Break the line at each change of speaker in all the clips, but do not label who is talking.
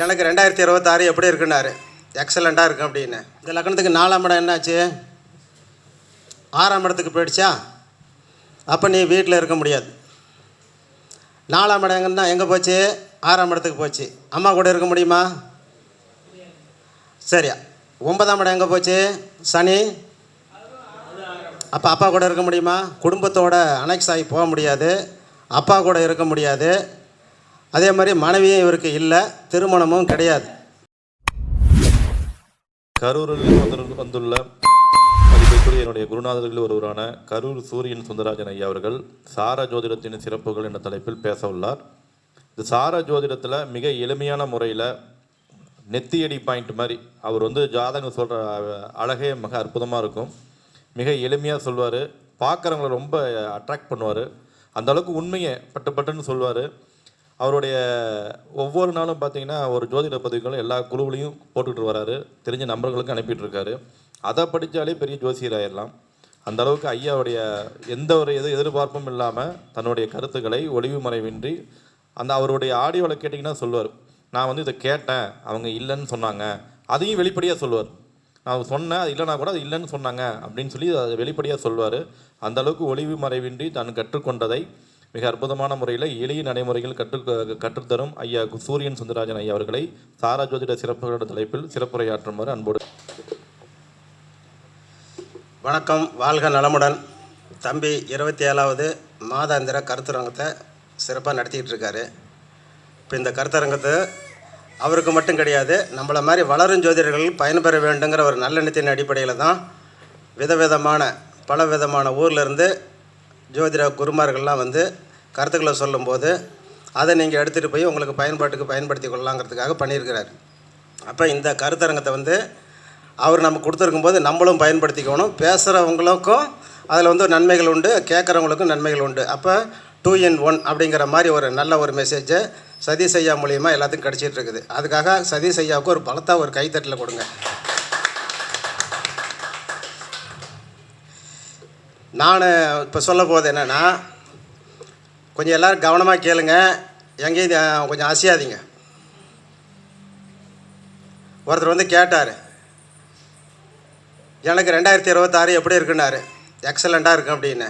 எனக்கு 2026 எப்படி இருக்குன்னாரு. எக்ஸலண்ட்டாக இருக்கும் அப்படின்னு. இந்த லக்னத்துக்கு 4ஆம் இடம் என்னாச்சு? 6ஆம் இடத்துக்கு போயிடுச்சா? அப்போ நீ வீட்டில் இருக்க முடியாது. 4ஆம் இடம் எங்கன்னா எங்கே போச்சு? 6ஆம் இடத்துக்கு போச்சு. அம்மா கூட இருக்க முடியுமா? சரியா. 9ஆம் இடம் எங்கே போச்சு? சனி. அப்போ அப்பா கூட இருக்க முடியுமா? குடும்பத்தோட அனெக்ஸ் ஆகி போக முடியாது, அப்பா கூட இருக்க முடியாது. அதே மாதிரி மனைவியும் இவருக்கு இல்லை, திருமணமும் கிடையாது.
கரூரில் வந்துள்ள மதிப்பிற்குரிய என்னுடைய குருநாதர்களில் ஒருவரான கரூர் சூரியன் சுந்தராஜன் ஐயா அவர்கள் சார ஜோதிடத்தின் சிறப்புகள் என்ற தலைப்பில் பேச உள்ளார். இந்த சார ஜோதிடத்தில் மிக எளிமையான முறையில் நெத்தியடி பாயிண்ட் மாதிரி அவர் ஜாதகம் சொல்கிற அழகே மிக அற்புதமாக இருக்கும். மிக எளிமையாக சொல்வார், பார்க்குறவங்கள ரொம்ப அட்ராக்ட் பண்ணுவார். அந்தளவுக்கு உண்மையை பட்டுன்னு சொல்வார். அவருடைய ஒவ்வொரு நாளும் பார்த்திங்கன்னா ஒரு ஜோதிட பதிவுகளும் எல்லா குழுவிலையும் போட்டுக்கிட்டு வராரு, தெரிஞ்ச நம்பர்களுக்கு அனுப்பிட்டு இருக்காரு. அதை படித்தாலே பெரிய ஜோசியர் ஆயிடலாம். அந்த அளவுக்கு ஐயாவுடைய எந்த ஒரு எதிர்பார்ப்பும் இல்லாமல் தன்னுடைய கருத்துக்களை ஒளிவு மறைவின்றி அவருடைய ஆடியோவில் கேட்டிங்கன்னா சொல்லுவார், நான் இதை கேட்டேன், அவங்க இல்லைன்னு சொன்னாங்க, அதையும் வெளிப்படையாக சொல்லுவார். நான் சொன்னேன், அது இல்லைனா கூட அது இல்லைன்னு சொன்னாங்க அப்படின்னு சொல்லி அதை வெளிப்படையாக சொல்வார். அந்த அளவுக்கு ஒளிவு மறைவின்றி தான் கற்றுக்கொண்டதை மிக அற்புதமான முறையில் எளிய நடைமுறைகள் கற்றுத்தரும் ஐயா சூரியன் சுந்தராஜன் ஐயா அவர்களை சாரா ஜோதிட சிறப்புகளோட தலைப்பில் சிறப்புரையாற்றுமாறு அன்போடு.
வணக்கம், வாழ்க நலமுடன். தம்பி 27வது மாதாந்திர கருத்தரங்கத்தை சிறப்பாக நடத்திக்கிட்டு இருக்காரு. இப்போ இந்த கருத்தரங்கத்தை அவருக்கு மட்டும் கிடையாது, நம்மளை மாதிரி வளரும் ஜோதிடர்கள் பயன்பெற வேண்டுங்கிற ஒரு நல்லெண்ணத்தின் அடிப்படையில் தான் விதவிதமான பல விதமான ஊர்லேருந்து ஜோதிட குருமார்கள்லாம் கருத்துக்களை சொல்லும்போது அதை நீங்கள் எடுத்துகிட்டு போய் உங்களுக்கு பயன்படுத்தி கொள்ளலாங்கிறதுக்காக பண்ணியிருக்கிறார். அப்போ இந்த கருத்தரங்கத்தை அவர் நம்ம கொடுத்துருக்கும்போது நம்மளும் பயன்படுத்திக்கணும். பேசுகிறவங்களுக்கும் அதில் நன்மைகள் உண்டு, கேட்குறவங்களுக்கும் நன்மைகள் உண்டு. அப்போ 2 in 1 அப்படிங்கிற மாதிரி ஒரு நல்ல ஒரு மெசேஜை சதீஷ் ஐயா மூலியமாக எல்லாத்துக்கும் கிடச்சிட்டு இருக்குது. அதுக்காக சதீஷ் ஐயாவுக்கு ஒரு பலத்தா ஒரு கைத்தட்டில் கொடுங்க. நான் இப்போ சொல்ல போகிறது என்னென்னா, கொஞ்சம் எல்லோரும் கவனமாக கேளுங்க, எங்கேயும் கொஞ்சம் அசையாதீங்க. ஒருத்தர் கேட்டார், எனக்கு 2026 எப்படி இருக்குன்னாரு. எக்ஸலண்ட்டாக இருக்கும் அப்படின்னு.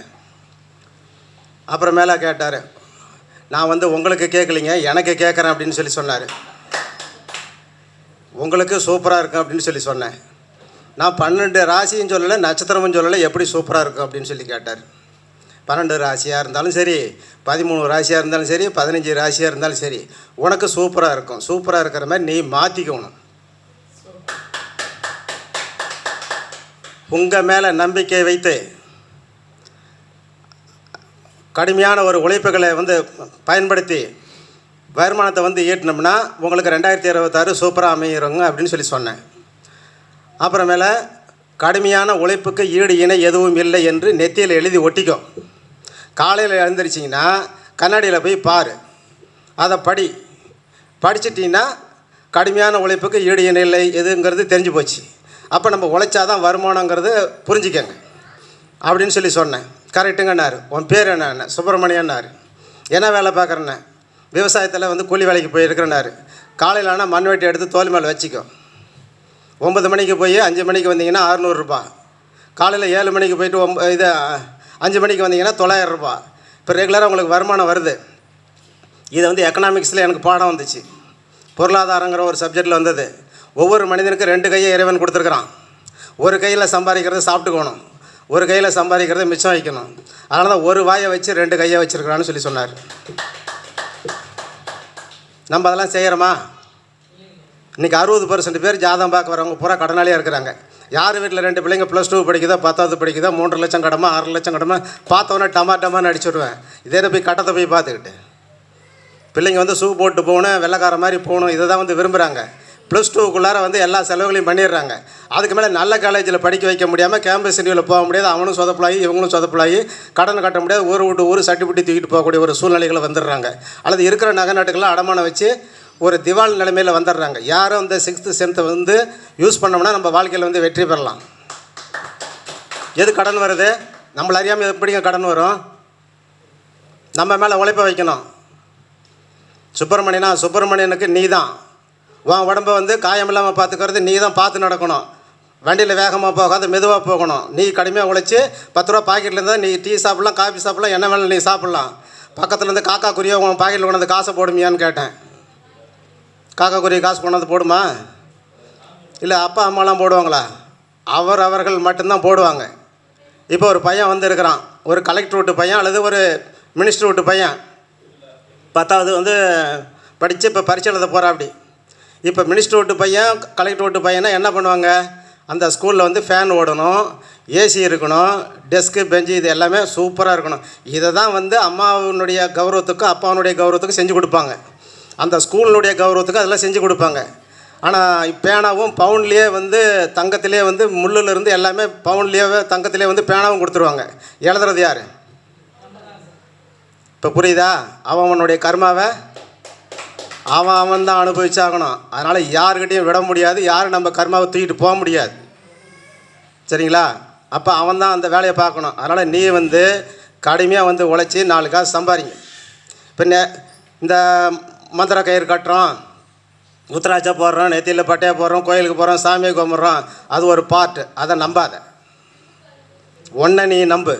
அப்புறமேலே கேட்டார், நான் உங்களுக்கு கேட்கலிங்க, எனக்கு கேட்குறேன் அப்படின்னு சொல்லி சொன்னார். உங்களுக்கு சூப்பராக இருக்கும் அப்படின்னு சொல்லி சொன்னேன். நான் 12 ராசியும் சொல்லலை, நட்சத்திரமும் சொல்லலை, எப்படி சூப்பராக இருக்கும் அப்படின்னு சொல்லி கேட்டார். 12 ராசியாக இருந்தாலும் சரி, 13 ராசியாக இருந்தாலும் சரி, 15 ராசியாக இருந்தாலும் சரி, உனக்கு சூப்பராக இருக்கும். சூப்பராக இருக்கிற மாதிரி நீ மாற்றிக்கணும். உங்கள் மேலே நம்பிக்கை வைத்து கடுமையான ஒரு உழைப்புகளை பயன்படுத்தி வருமானத்தை ஈட்டினோம்னா உங்களுக்கு 2026 சூப்பராக அமைகிறோங்க அப்படின்னு சொல்லி சொன்னேன். அப்புறமேல கடுமையான உழைப்புக்கு ஈடு இணை எதுவும் இல்லை என்று நெத்தியில் எழுதி ஒட்டிக்கோ. காலையில் எழுந்திரிச்சிங்கன்னா கண்ணாடியில் போய் பாரு, அதை படிச்சிட்டிங்கன்னா கடுமையான உழைப்புக்கு ஈடு இணை இல்லை எதுங்கிறது தெரிஞ்சு போச்சு. அப்போ நம்ம உழைச்சாதான் வருமானங்கிறது புரிஞ்சுக்கங்க அப்படின்னு சொல்லி சொன்னேன். கரெக்டுங்கன்னாரு. உன் பேர் என்ன? சுப்பிரமணியன்னாரு. என்ன வேலை பார்க்குறேன்னு? விவசாயத்தில் கூலி வேலைக்கு போயிருக்கிறேன்னாரு. காலையில் ஆனால் மண் வெட்டி எடுத்து தோல் மேலே வச்சுக்கோ. 9 மணிக்கு போய் 5 மணிக்கு வந்தீங்கன்னா 600 ரூபா. காலையில் 7 மணிக்கு போயிட்டு 5 மணிக்கு வந்தீங்கன்னா 900 ரூபா. இப்போ ரெகுலராக உங்களுக்கு வருமானம் வருது. இது எக்கனாமிக்ஸில் எனக்கு பாடம் வந்துச்சு. பொருளாதாரங்கிற ஒரு சப்ஜெக்டில் வந்தது. ஒவ்வொரு மனிதனுக்கு 2 கையை இறைவன் கொடுத்துருக்குறான். ஒரு கையில் சம்பாதிக்கிறத சாப்பிட்டுக்கணும், ஒரு கையில் சம்பாதிக்கிறத மிச்சம் வைக்கணும். அதனால தான் ஒரு வாயை வச்சு 2 கையை வச்சுருக்கிறான்னு சொல்லி சொன்னார். நம்ம அதெல்லாம் செய்கிறோமா? இன்றைக்கி 60% பேர் ஜாதகம் பார்க்க வரவங்க பூரா கடனாளியாக இருக்கிறாங்க. யார் வீட்டில் 2 பிள்ளைங்க +2 படிக்குதோ 10வது படிக்குதோ 3 லட்சம் கடமை 6 லட்சம் கடமை பார்த்தோன்னே டமான்னு அடிச்சுடுவேன். இதே போய் கட்டத்தை போய் பார்த்துக்கிட்டு பிள்ளைங்க ஷூ போட்டு போகணும், வெள்ளைக்கார மாதிரி போகணும், இதை தான் விரும்புகிறாங்க. +2க்குள்ளார எல்லா செலவுகளையும் பண்ணிடுறாங்க. அதுக்கு மேலே நல்ல காலேஜில் படிக்க வைக்க முடியாமல் கேம்பஸ் இன்டர்வியூவில் போக முடியாது, அவனும் சொதப்பலாகி இவங்களும் சொதப்பலாகி கடன் கட்ட முடியாது, ஊரை விட்டு ஊர் சட்டிப்பிட்டி தூக்கிட்டு போகக்கூடிய ஒரு சூழ்நிலைகளை வந்துடுறாங்க. அல்லது இருக்கிற நகை நாட்டுக்கெல்லாம் அடமானம் வச்சு ஒரு திவால் நிலைமையில் வந்துடுறாங்க. யாரும் 6th சென்த்தை யூஸ் பண்ணோம்னா நம்ம வாழ்க்கையில் வெற்றி பெறலாம். எது கடன் வருது? நம்மள அறியாமல் எப்படிங்க கடன் வரும்? நம்ம மேலே உழைப்ப வைக்கணும். சுப்பிரமணியனுக்கு நீ தான் உன் உடம்ப வந்து காயம் இல்லாமல் பார்த்துக்கிறது நீ தான் பார்த்து நடக்கணும். வண்டியில் வேகமாக போகாத மெதுவாக போகணும். நீ கடுமையாக உழைச்சி 10 ரூபா பாக்கெட்டில் இருந்தால் நீ டீ சாப்பிட்லாம், காஃபி சாப்பிட்லாம், என்ன வேணாலும் நீ சாப்பிட்லாம். பக்கத்துலேருந்து காக்கா குருவியை உன் பாக்கெட்டில் கொண்டாந்து காசை போடுமியான்னு கேட்டேன். காக்கா குருவி காசு கொண்டாந்து போடுமா? இல்லை அப்பா அம்மாலாம் போடுவாங்களா? அவர்கள் மட்டும்தான் போடுவாங்க. இப்போ ஒரு பையன் வந்து இருக்கிறான், ஒரு கலெக்டர் வீட்டு பையன் அல்லது ஒரு மினிஸ்டர் வீட்டு பையன், 10வது வந்து படித்து இப்போ பரீட்சை எழுத போகிறா. அப்படி இப்போ மினிஸ்டர் வீட்டு பையன் கலெக்டர் வீட்டு பையனை என்ன பண்ணுவாங்க? அந்த ஸ்கூலில் வந்து ஃபேன் ஓடணும், ஏசி இருக்கணும், டெஸ்க்கு பெஞ்சு இது எல்லாமே சூப்பராக இருக்கணும். இதை தான் வந்து அம்மாவனுடைய கௌரவத்துக்கும் அப்பாவனுடைய கௌரவத்துக்கும் செஞ்சு கொடுப்பாங்க. அந்த ஸ்கூலினுடைய கௌரவத்துக்கும் அதெல்லாம் செஞ்சு கொடுப்பாங்க. ஆனால் பேனாவும் பவுன்லேயே வந்து தங்கத்திலே வந்து முள்ளிலிருந்து எல்லாமே பவுன்லேயே தங்கத்திலே வந்து பேனாவும் கொடுத்துருவாங்க. எழுதுறது யார்? இப்போ புரியுதா? அவனுடைய கர்மாவை அவன் தான் அனுபவிச்சாகணும். அதனால் யாருக்கிட்டையும் விட முடியாது, யாரும் நம்ம கர்மாவை தூக்கிட்டு போக முடியாது. சரிங்களா? அப்போ அவன் தான் அந்த வேலையை பார்க்கணும். அதனால் நீ வந்து கடுமையாக வந்து உழைச்சி 4 காசு சம்பாதிங்க. இப்போ இந்த மந்திர கயிறு கட்டுறோம், உத்தராட்சா போடுறோம், நெத்தியில் பட்டையாக போடுறோம், கோயிலுக்கு போகிறோம், சாமியை கும்பிட்றோம், அது ஒரு பார்ட்டு. அதை நம்பாத. ஒன்றை நீ நம்பு.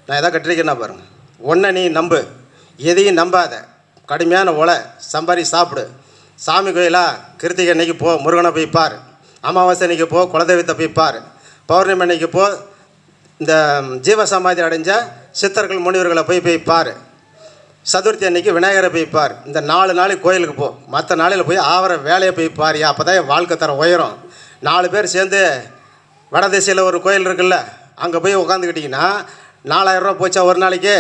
நான் எதாவது கட்டிருக்கேன்னா பாருங்கள். ஒன்றை நீ நம்பு, எதையும் நம்பாத. கடுமையான உலை சம்பாரி சாப்பிடு. சாமி கோயிலா கிருத்திகை அன்னைக்கு போ, முருகனை போய் பார். அமாவாசை அன்னைக்கு போ, குலதெய்வத்தை போய் பார். பௌர்ணமி அன்னைக்கு போ, இந்த ஜீவசமாதி அடைஞ்ச சித்தர்கள் முனிவர்களை போய் பார். சதுர்த்தி அன்னைக்கு விநாயகரை போய் பார். இந்த 4 நாளைக்கு கோயிலுக்கு போ, மற்ற நாளையில் போய் ஆவர வேலையை போய் பாரியா. அப்போ தான் என் வாழ்க்கை தரம் உயரும். 4 பேர் சேர்ந்து வடதிசையில் ஒரு கோயில் இருக்குல்ல, அங்கே போய் உட்காந்துக்கிட்டிங்கன்னா 4000 ரூபா போச்சா ஒரு நாளைக்கு?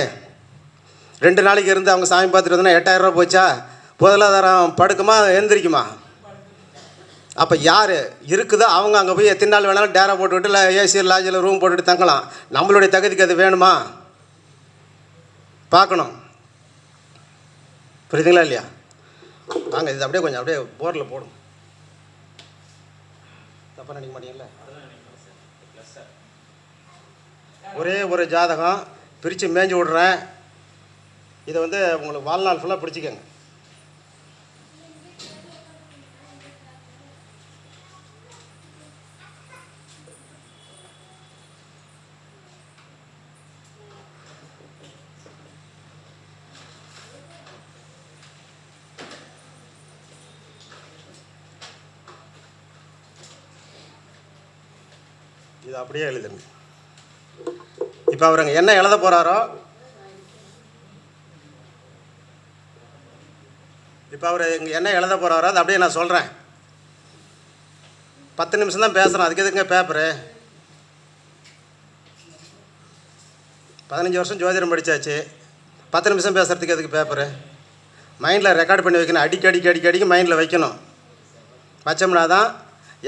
2 நாளைக்கு இருந்து அவங்க சாமி பார்த்துட்டு வந்தோன்னா 8000 ரூபா போச்சா? பொருளாதாரம் படுக்குமா எந்திரிக்குமா? அப்போ யார் இருக்குதோ அவங்க அங்கே போய் எத்தனை நாள் வேணாலும் டேரா போட்டுக்கிட்டு இல்லை ஏசி லாட்ஜில் ரூம் போட்டுக்கிட்டு தங்கலாம். நம்மளுடைய தகுதிக்கு அது வேணுமா? பார்க்கணும். புரியுதுங்களா இல்லையா? வாங்க, இது அப்படியே கொஞ்சம் அப்படியே போரில் போடும். தப்பாக நினைக்க மாட்டீங்களா? ஒரே ஒரு ஜாதகம் பிரித்து மேய்ஞ்சி விட்றேன். இதை வந்து உங்களுக்கு வாழ்நாள் ஃபுல்லாக பிடிச்சிக்கங்க. இது அப்படியே எழுதுங்க. இப்போ அவருங்க என்ன எழுத போகிறாரோ, இப்போ அவர் இங்கே என்ன எழுத போகிறாரோ அது அப்படியே நான் சொல்கிறேன். 10 நிமிஷம் தான் பேசுகிறேன், அதுக்கு எதுக்குங்க பேப்பரு? 15 வருஷம் ஜோதிடம் படித்தாச்சு, 10 நிமிஷம் பேசுகிறதுக்கு எதுக்கு பேப்பரு? மைண்டில் ரெக்கார்ட் பண்ணி வைக்கணும். அடிக்கடிக்கு மைண்டில் வைக்கணும். வச்சோம்னா தான்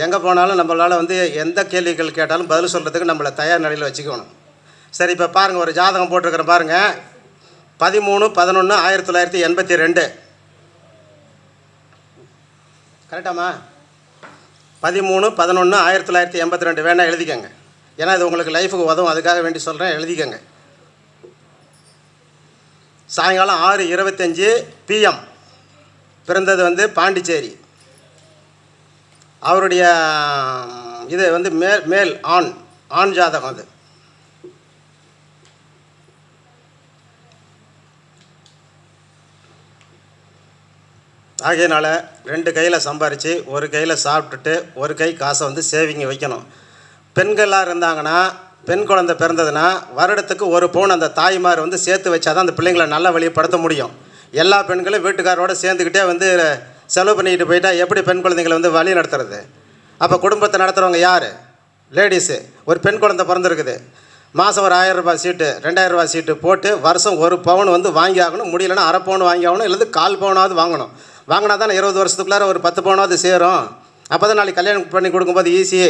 எங்கே போனாலும் நம்மளால் வந்து எந்த கேள்விகள் கேட்டாலும் பதில் சொல்கிறதுக்கு நம்மளை தயார் நிலையில் வச்சுக்கணும். சரி, இப்போ பாருங்கள், ஒரு ஜாதகம் போட்டிருக்கிறேன் பாருங்கள். 13/11/1982. கரெக்டாம்மா? 13/11/1982 வேணால் எழுதிக்கங்க. ஏன்னா இது உங்களுக்கு லைஃபுக்கு உதவும், அதுக்காக வேண்டி சொல்கிறேன், எழுதிக்கங்க. சாயங்காலம் 6:25 PM. பிறந்தது வந்து பாண்டிச்சேரி. அவருடைய இது வந்து மேல் ஆண் ஜாதகம். அது ஆகையினால 2 கையில் சம்பாரித்து ஒரு கையில் சாப்பிட்டுட்டு ஒரு கை காசை வந்து சேவிங்க வைக்கணும். பெண்களாக இருந்தாங்கன்னா, பெண் குழந்தை பிறந்ததுன்னா வருடத்துக்கு 1 பவுன் அந்த தாய்மார் வந்து சேர்த்து வச்சா தான் அந்த பிள்ளைங்களை நல்ல வழிப்படுத்த முடியும். எல்லா பெண்களும் வீட்டுக்காரோடு சேர்ந்துக்கிட்டே வந்து செலவு பண்ணிக்கிட்டு போயிட்டா எப்படி பெண் குழந்தைங்களை வந்து வழி நடத்துறது? அப்போ குடும்பத்தை நடத்துகிறவங்க யார்? லேடிஸு. ஒரு பெண் குழந்தை பிறந்திருக்குது, மாதம் ஒரு 1000 ரூபாய் சீட்டு 2000 ரூபாய் சீட்டு போட்டு வருஷம் 1 பவுன் வந்து வாங்கி ஆகணும். முடியலைன்னா அரை பவுன் வாங்கி ஆகணும், இல்லை 1/4 பவுனாவது வாங்கணும். வாங்கினா தானே 20 வருஷத்துக்குள்ளார ஒரு 10 பவுனாவது சேரும். அப்போ தான் நாளைக்கு கல்யாணம் பண்ணி கொடுக்கும்போது ஈஸி.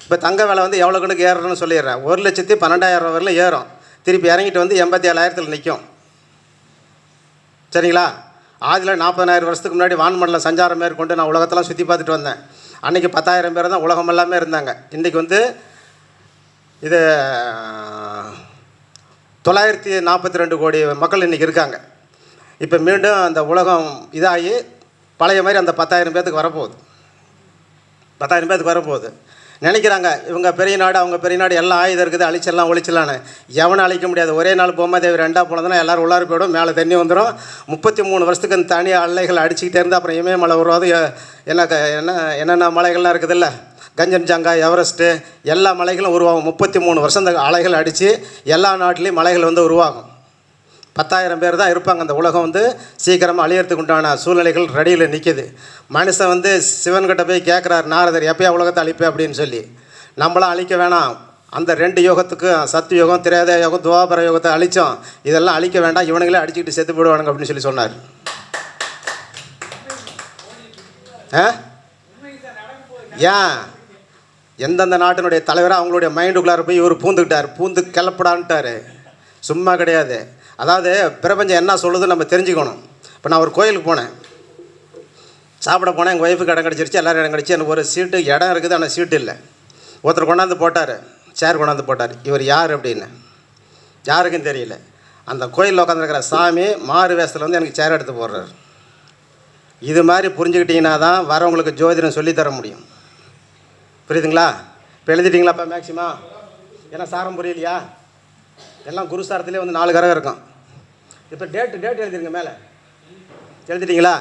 இப்போ தங்க விலை வந்து எவ்வளோ கணக்கு ஏறணும்னு சொல்லிடுறேன். 1,12,000 ரூபா வரல ஏறும். திருப்பி இறங்கிட்டு வந்து 87,000 நிற்கும். சரிங்களா? ஆதியில் 40,000 வருஷத்துக்கு முன்னாடி வான்மண்டலம் சஞ்சாரம் மேற்கொண்டு நான் உலகத்தெல்லாம் சுற்றி பார்த்துட்டு வந்தேன். அன்றைக்கி 10,000 பேர் தான் உலகம் எல்லாமே இருந்தாங்க. இன்றைக்கி வந்து இது 942 கோடி மக்கள் இன்றைக்கி இருக்காங்க. இப்போ மீண்டும் அந்த உலகம் இதாகி பழைய மாதிரி அந்த 10,000 பேர்த்துக்கு வரப்போகுது. 10,000 பேர்த்துக்கு வரப்போகுது. நினைக்கிறாங்க இவங்க பெரிய நாடு, அவங்க பெரிய நாடு, எல்லாம் ஆயுதம் இருக்குது, அழிச்சிடலாம் ஒழிச்சிடலான்னு. எவனும் அழிக்க முடியாது. ஒரே நாள் பொம்மாதேவி 2ஆக போனதுன்னா எல்லோரும் உள்ளார போய்டும், மேலே தண்ணி வந்துடும். 33 வருஷத்துக்கு அந்த தனி அலைகள் அடிச்சுக்கிட்டே இருந்தால் அப்புறம் இமயமலை உருவாது. என்னென்ன மலைகள்லாம் இருக்குதுல்ல, கஞ்சன்ஜங்கா, எவரெஸ்ட்டு, எல்லா மலைகளும் உருவாகும். 33 வருஷம் அந்த அலைகள் அடித்து எல்லா நாட்டிலையும் மலைகள் வந்து உருவாகும். 10,000 பேர் தான் இருப்பாங்க. அந்த உலகம் வந்து சீக்கிரமாக அழியறதுக்கு உண்டான சூழ்நிலைகள் ரெடியில் நிற்கிது. மனுஷன் வந்து சிவன்கிட்ட போய் கேட்குறாரு, நாரதர் எப்பயா உலகத்தை அழிப்பேன் அப்படின்னு சொல்லி. நம்மளாம் அழிக்க வேணாம், அந்த 2 யோகத்துக்கும், சத்து யோகம், திரேத யோகம், துவாபர யோகத்தை அழித்தோம், இதெல்லாம் அழிக்க வேண்டாம், இவனுங்களே அடிச்சுக்கிட்டு செத்து போடுவானுங்க அப்படின்னு சொல்லி சொன்னார். ஏன் எந்தெந்த நாட்டினுடைய தலைவராக அவங்களுடைய மைண்டுக்குள்ளார போய் இவர் பூந்துக்கிட்டார், பூந்து கிளப்படான்ட்டார். சும்மா கிடையாது. அதாவது பிரபஞ்சம் என்ன சொல்லுதுன்னு நம்ம தெரிஞ்சுக்கணும். இப்போ நான் ஒரு கோயிலுக்கு போனேன், சாப்பிட போனேன். எங்கள் ஒய்ஃபுக்கு இடம் கிடச்சிருச்சு, எல்லோரும் இடம் கிடச்சி. எனக்கு ஒரு சீட்டு இடம் இருக்குது, ஆனால் சீட்டு இல்லை. ஒருத்தர் கொண்டாந்து போட்டார், சேர் கொண்டாந்து போட்டார். இவர் யார் அப்படின்னு யாருக்கும் தெரியல. அந்த கோயிலில் உட்காந்துருக்கிற சாமி மாறு வேஷத்தில் வந்து எனக்கு சேர் எடுத்து போடுறாரு. இது மாதிரி புரிஞ்சுக்கிட்டிங்கன்னா தான் வரவங்களுக்கு ஜோதிடம் சொல்லித்தர முடியும். புரியுதுங்களா? இப்போ எழுதிட்டிங்களா? இப்போ மேக்சிமம் ஏன்னா சாரம் புரியலையா? எல்லாம் குருசாரத்துலேயே வந்து 4 கிரகம் இருக்கும். இப்போ டேட் எழுதிருங்க, மேலே எழுதிட்டிங்களா?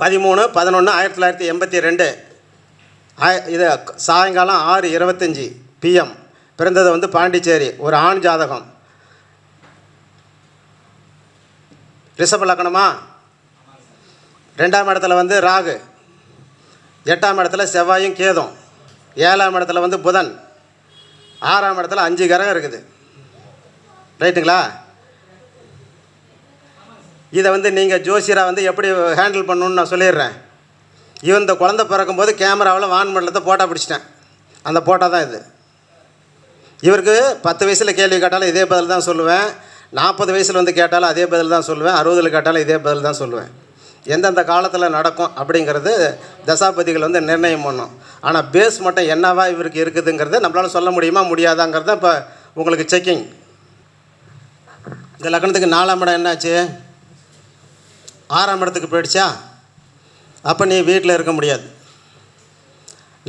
13/11/1982. இது சாயங்காலம் 6:25 PM. பிறந்தது வந்து பாண்டிச்சேரி. ஒரு ஆண் ஜாதகம். ரிஷப லக்னமா? 2ஆம் இடத்துல வந்து ராகு, 8ஆம் இடத்துல செவ்வாயும் கேதும், 7ஆம் இடத்துல வந்து புதன், 6ஆம் இடத்துல 5 கிரகம் இருக்குது. ரைட்டுங்களா? இதை வந்து நீங்கள் ஜோசியராக வந்து எப்படி ஹேண்டில் பண்ணணுன்னு நான் சொல்லிடுறேன். இவன் இந்த குழந்தை பிறக்கும்போது கேமராவில் வான்மண்டலத்தை போட்டோ பிடிச்சிட்டேன். அந்த போட்டோ தான் இது. இவருக்கு 10 வயசில் கேள்வி கேட்டாலும் இதே பதில் தான் சொல்லுவேன். 40 வயசில் வந்து கேட்டாலும் அதே பதில் தான் சொல்லுவேன். 60 கேட்டாலும் இதே பதில் தான் சொல்லுவேன். எந்தெந்த காலத்தில் நடக்கும் அப்படிங்கிறது தசாபதிகள் வந்து நிர்ணயம் பண்ணும். ஆனால் பேஸ் மட்டும் என்னவா இவருக்கு இருக்குதுங்கிறது நம்மளால் சொல்ல முடியுமா முடியாதாங்கிறது இப்போ உங்களுக்கு செக்கிங். இந்த லக்னத்துக்கு 4ஆம் இடம் என்னாச்சு? 6ஆம் இடத்துக்கு போயிடுச்சா? அப்போ நீ வீட்டில் இருக்க முடியாது.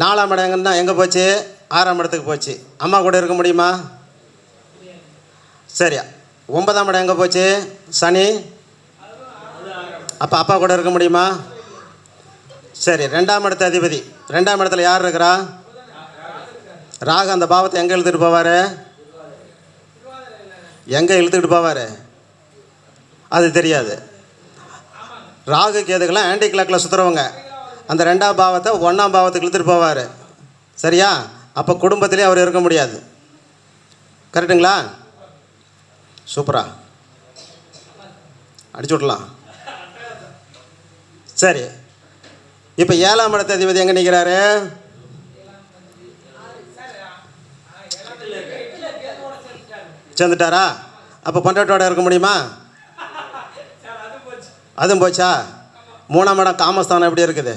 4ஆம் இடம் எங்கன்னா எங்கே போச்சு? 6ஆம் இடத்துக்கு போச்சு. அம்மா கூட இருக்க முடியுமா? சரி. 9ஆம் இடம் எங்கே போச்சு? சனி. அப்போ அப்பா கூட இருக்க முடியுமா? சரி. 2ஆம் இடத்து அதிபதி, 2ஆம் இடத்துல யார் இருக்கிறா? ராகு. அந்த பாவத்தை எங்கே இழுத்துட்டு போவார்? எங்கே இழுத்துக்கிட்டு போவார் அது தெரியாது. ராகு கேதுக்கெல்லாம் ஆன்டி கிளாக்கில் சுற்றுறவங்க. அந்த 2ஆம் பாவத்தை 1ஆம் பாவத்துக்கு இழுத்துட்டு போவார். சரியா? அப்போ குடும்பத்திலே அவர் இருக்க முடியாது. கரெக்டுங்களா? சூப்பரா அடிச்சு விடலாம். சரி. இப்போ 7ஆம் இடத்து அதிபதி எங்கே நிற்கிறாரு? சேர்ந்துட்டாரா? அப்போ பொண்டாட்டோட இருக்க முடியுமா? அதுவும் போச்சா? 3ஆம் இடம் காமஸ்தானம் எப்படி இருக்குது?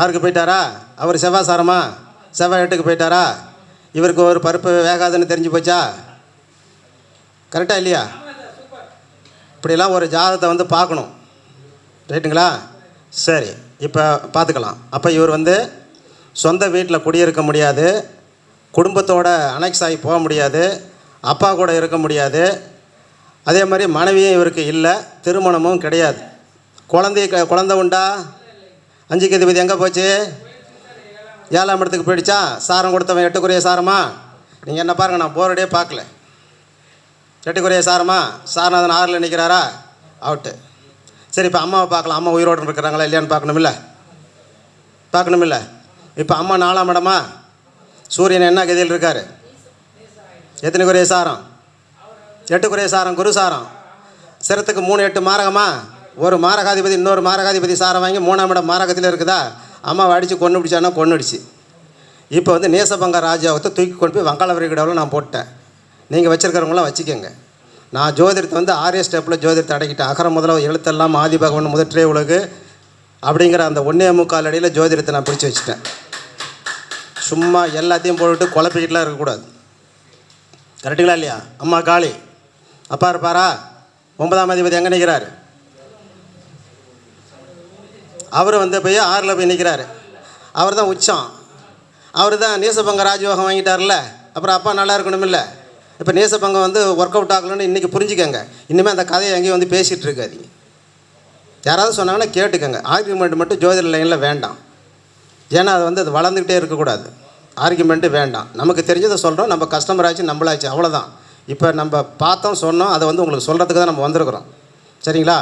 6க்கு போயிட்டாரா? அவர் செவ்வாய் சாரமா? செவ்வாய் 8க்கு போயிட்டாரா? இவருக்கு ஒரு பருப்பு வேகாதுன்னு தெரிஞ்சு போச்சா? கரெக்டாக இல்லையா? இப்படிலாம் ஒரு ஜாதகத்தை வந்து பார்க்கணும். ரைட்டுங்களா? சரி. இப்போ பார்த்துக்கலாம். அப்போ இவர் வந்து சொந்த வீட்டில் குடியிருக்க முடியாது, குடும்பத்தோட அனெக்ஸ் ஆகி போக முடியாது, அப்பா கூட இருக்க முடியாது. அதே மாதிரி மனைவியும் இவருக்கு இல்லை, திருமணமும் கிடையாது. குழந்தை உண்டா? 5க்கு அதிபதி எங்கே போச்சு? 7ஆம் இடத்துக்கு போயிடுச்சா? சாரம் கொடுத்தவன் 8க்குரிய சாரமா? நீங்கள் என்ன பாருங்கள், நான் போரடே பார்க்கல. 8க்குரிய சாரமா? சாரநாதன் 6ல் நிற்கிறாரா? அவுட்டு. சரி. இப்போ அம்மாவை பார்க்கலாம். அம்மா உயிரோடு இருக்கிறாங்களா இல்லையான்னு பார்க்கணுமில்ல? பார்க்கணுமில்ல? இப்போ அம்மா 4ஆம் இடமா? சூரியன் என்ன கதியில் இருக்கார்? எத்தனைக்குரிய சாரம்? 8க்குரிய சாரம், குரு சாரம். சிரத்துக்கு 3 8 மாரகமா? ஒரு மாரகாதிபதி இன்னொரு மாரகாதிபதி சாரம் வாங்கி 3ஆம் இடம் மாரகத்தில் இருக்குதா? அம்மாவை அடித்து கொண்டு பிடிச்சானா? கொண்டுடுச்சு. இப்போ வந்து நேசபங்க ராஜாவத்தை தூக்கி கொண்டு போய் வங்காள விரிகுடாவில் நான் போட்டேன். நீங்கள் வச்சுருக்கிறவங்களாம் வச்சுக்கோங்க. நான் ஜோதிடத்தை வந்து 6 ஸ்டெப்பில் ஜோதிடத்தை அடக்கிட்டேன். அகர முதல எழுத்தெல்லாம் ஆதி பகவன் முதற்றே உலகு அப்படிங்கிற அந்த 1.25 அடியில் ஜோதிடத்தை நான் பிடிச்சி வச்சுட்டேன். சும்மா எல்லாத்தையும் போட்டுட்டு குழப்பிக்கிட்டுலாம் இருக்கக்கூடாது. கரெக்டுங்களா இல்லையா? அம்மா காளி, அப்பா இருப்பாரா? 9ஆம் அதிபதி எங்கே நிற்கிறார்? அவர் வந்து போய் 6ல் போய் நிற்கிறாரு. அவர் தான் உச்சம். அவர் தான் நேசபங்க ராஜயோகம் வாங்கிட்டார்ல. அப்புறம் அப்பா நல்லா இருக்கணுமில்ல. இப்போ நேசபங்கம் வந்து ஒர்க் அவுட் ஆகலன்னு இன்றைக்கி புரிஞ்சுக்கங்க. இனிமேல் அந்த கதையை எங்கேயும் வந்து பேசிகிட்டு இருக்காதீங்க. யாராவது சொன்னாங்கன்னா கேட்டுக்கங்க. ஆர்கியூமெண்ட் மட்டும் ஜோதிட லைனில் வேண்டாம். ஏன்னா அது வந்து அது வளர்ந்துக்கிட்டே இருக்கக்கூடாது. ஆர்கியூமெண்ட்டு வேண்டாம். நமக்கு தெரிஞ்சதை சொல்கிறோம். நம்ம கஸ்டமர் ஆச்சு, நம்மளாச்சு, அவ்வளோதான். இப்போ நம்ம பார்த்தோம், சொன்னோம். அதை வந்து உங்களுக்கு சொல்கிறதுக்கு தான் நம்ம வந்திருக்கிறோம். சரிங்களா?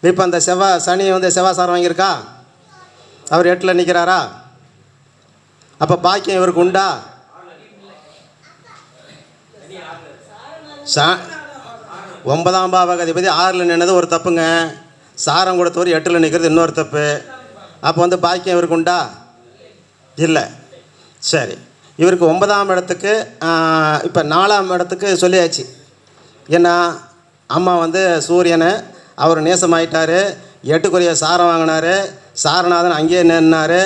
இப்போ அந்த சனி வந்து செவ்வாசாரம் வாங்கியிருக்கா? அவர் 8ல் நிற்கிறாரா? அப்போ பாக்கியம் இவருக்கு உண்டா? 9ஆம் பாவக அதிபதி 6ல் நின்னது ஒரு தப்புங்க. சாரம் கொடுத்தவர் 8ல் நிற்கிறது இன்னொரு தப்பு. அப்போ வந்து பாக்கியம் இவருக்கு உண்டா? இல்லை. சரி, இவருக்கு 9ஆம் இடத்துக்கு இப்போ 4ஆம் இடத்துக்கு சொல்லியாச்சு. ஏன்னா அம்மா வந்து சூரியனை அவர் நேசமாயிட்டார். 8க்குரிய சாரம் வாங்கினார். சாரநாதன் அங்கேயே நின்னார்.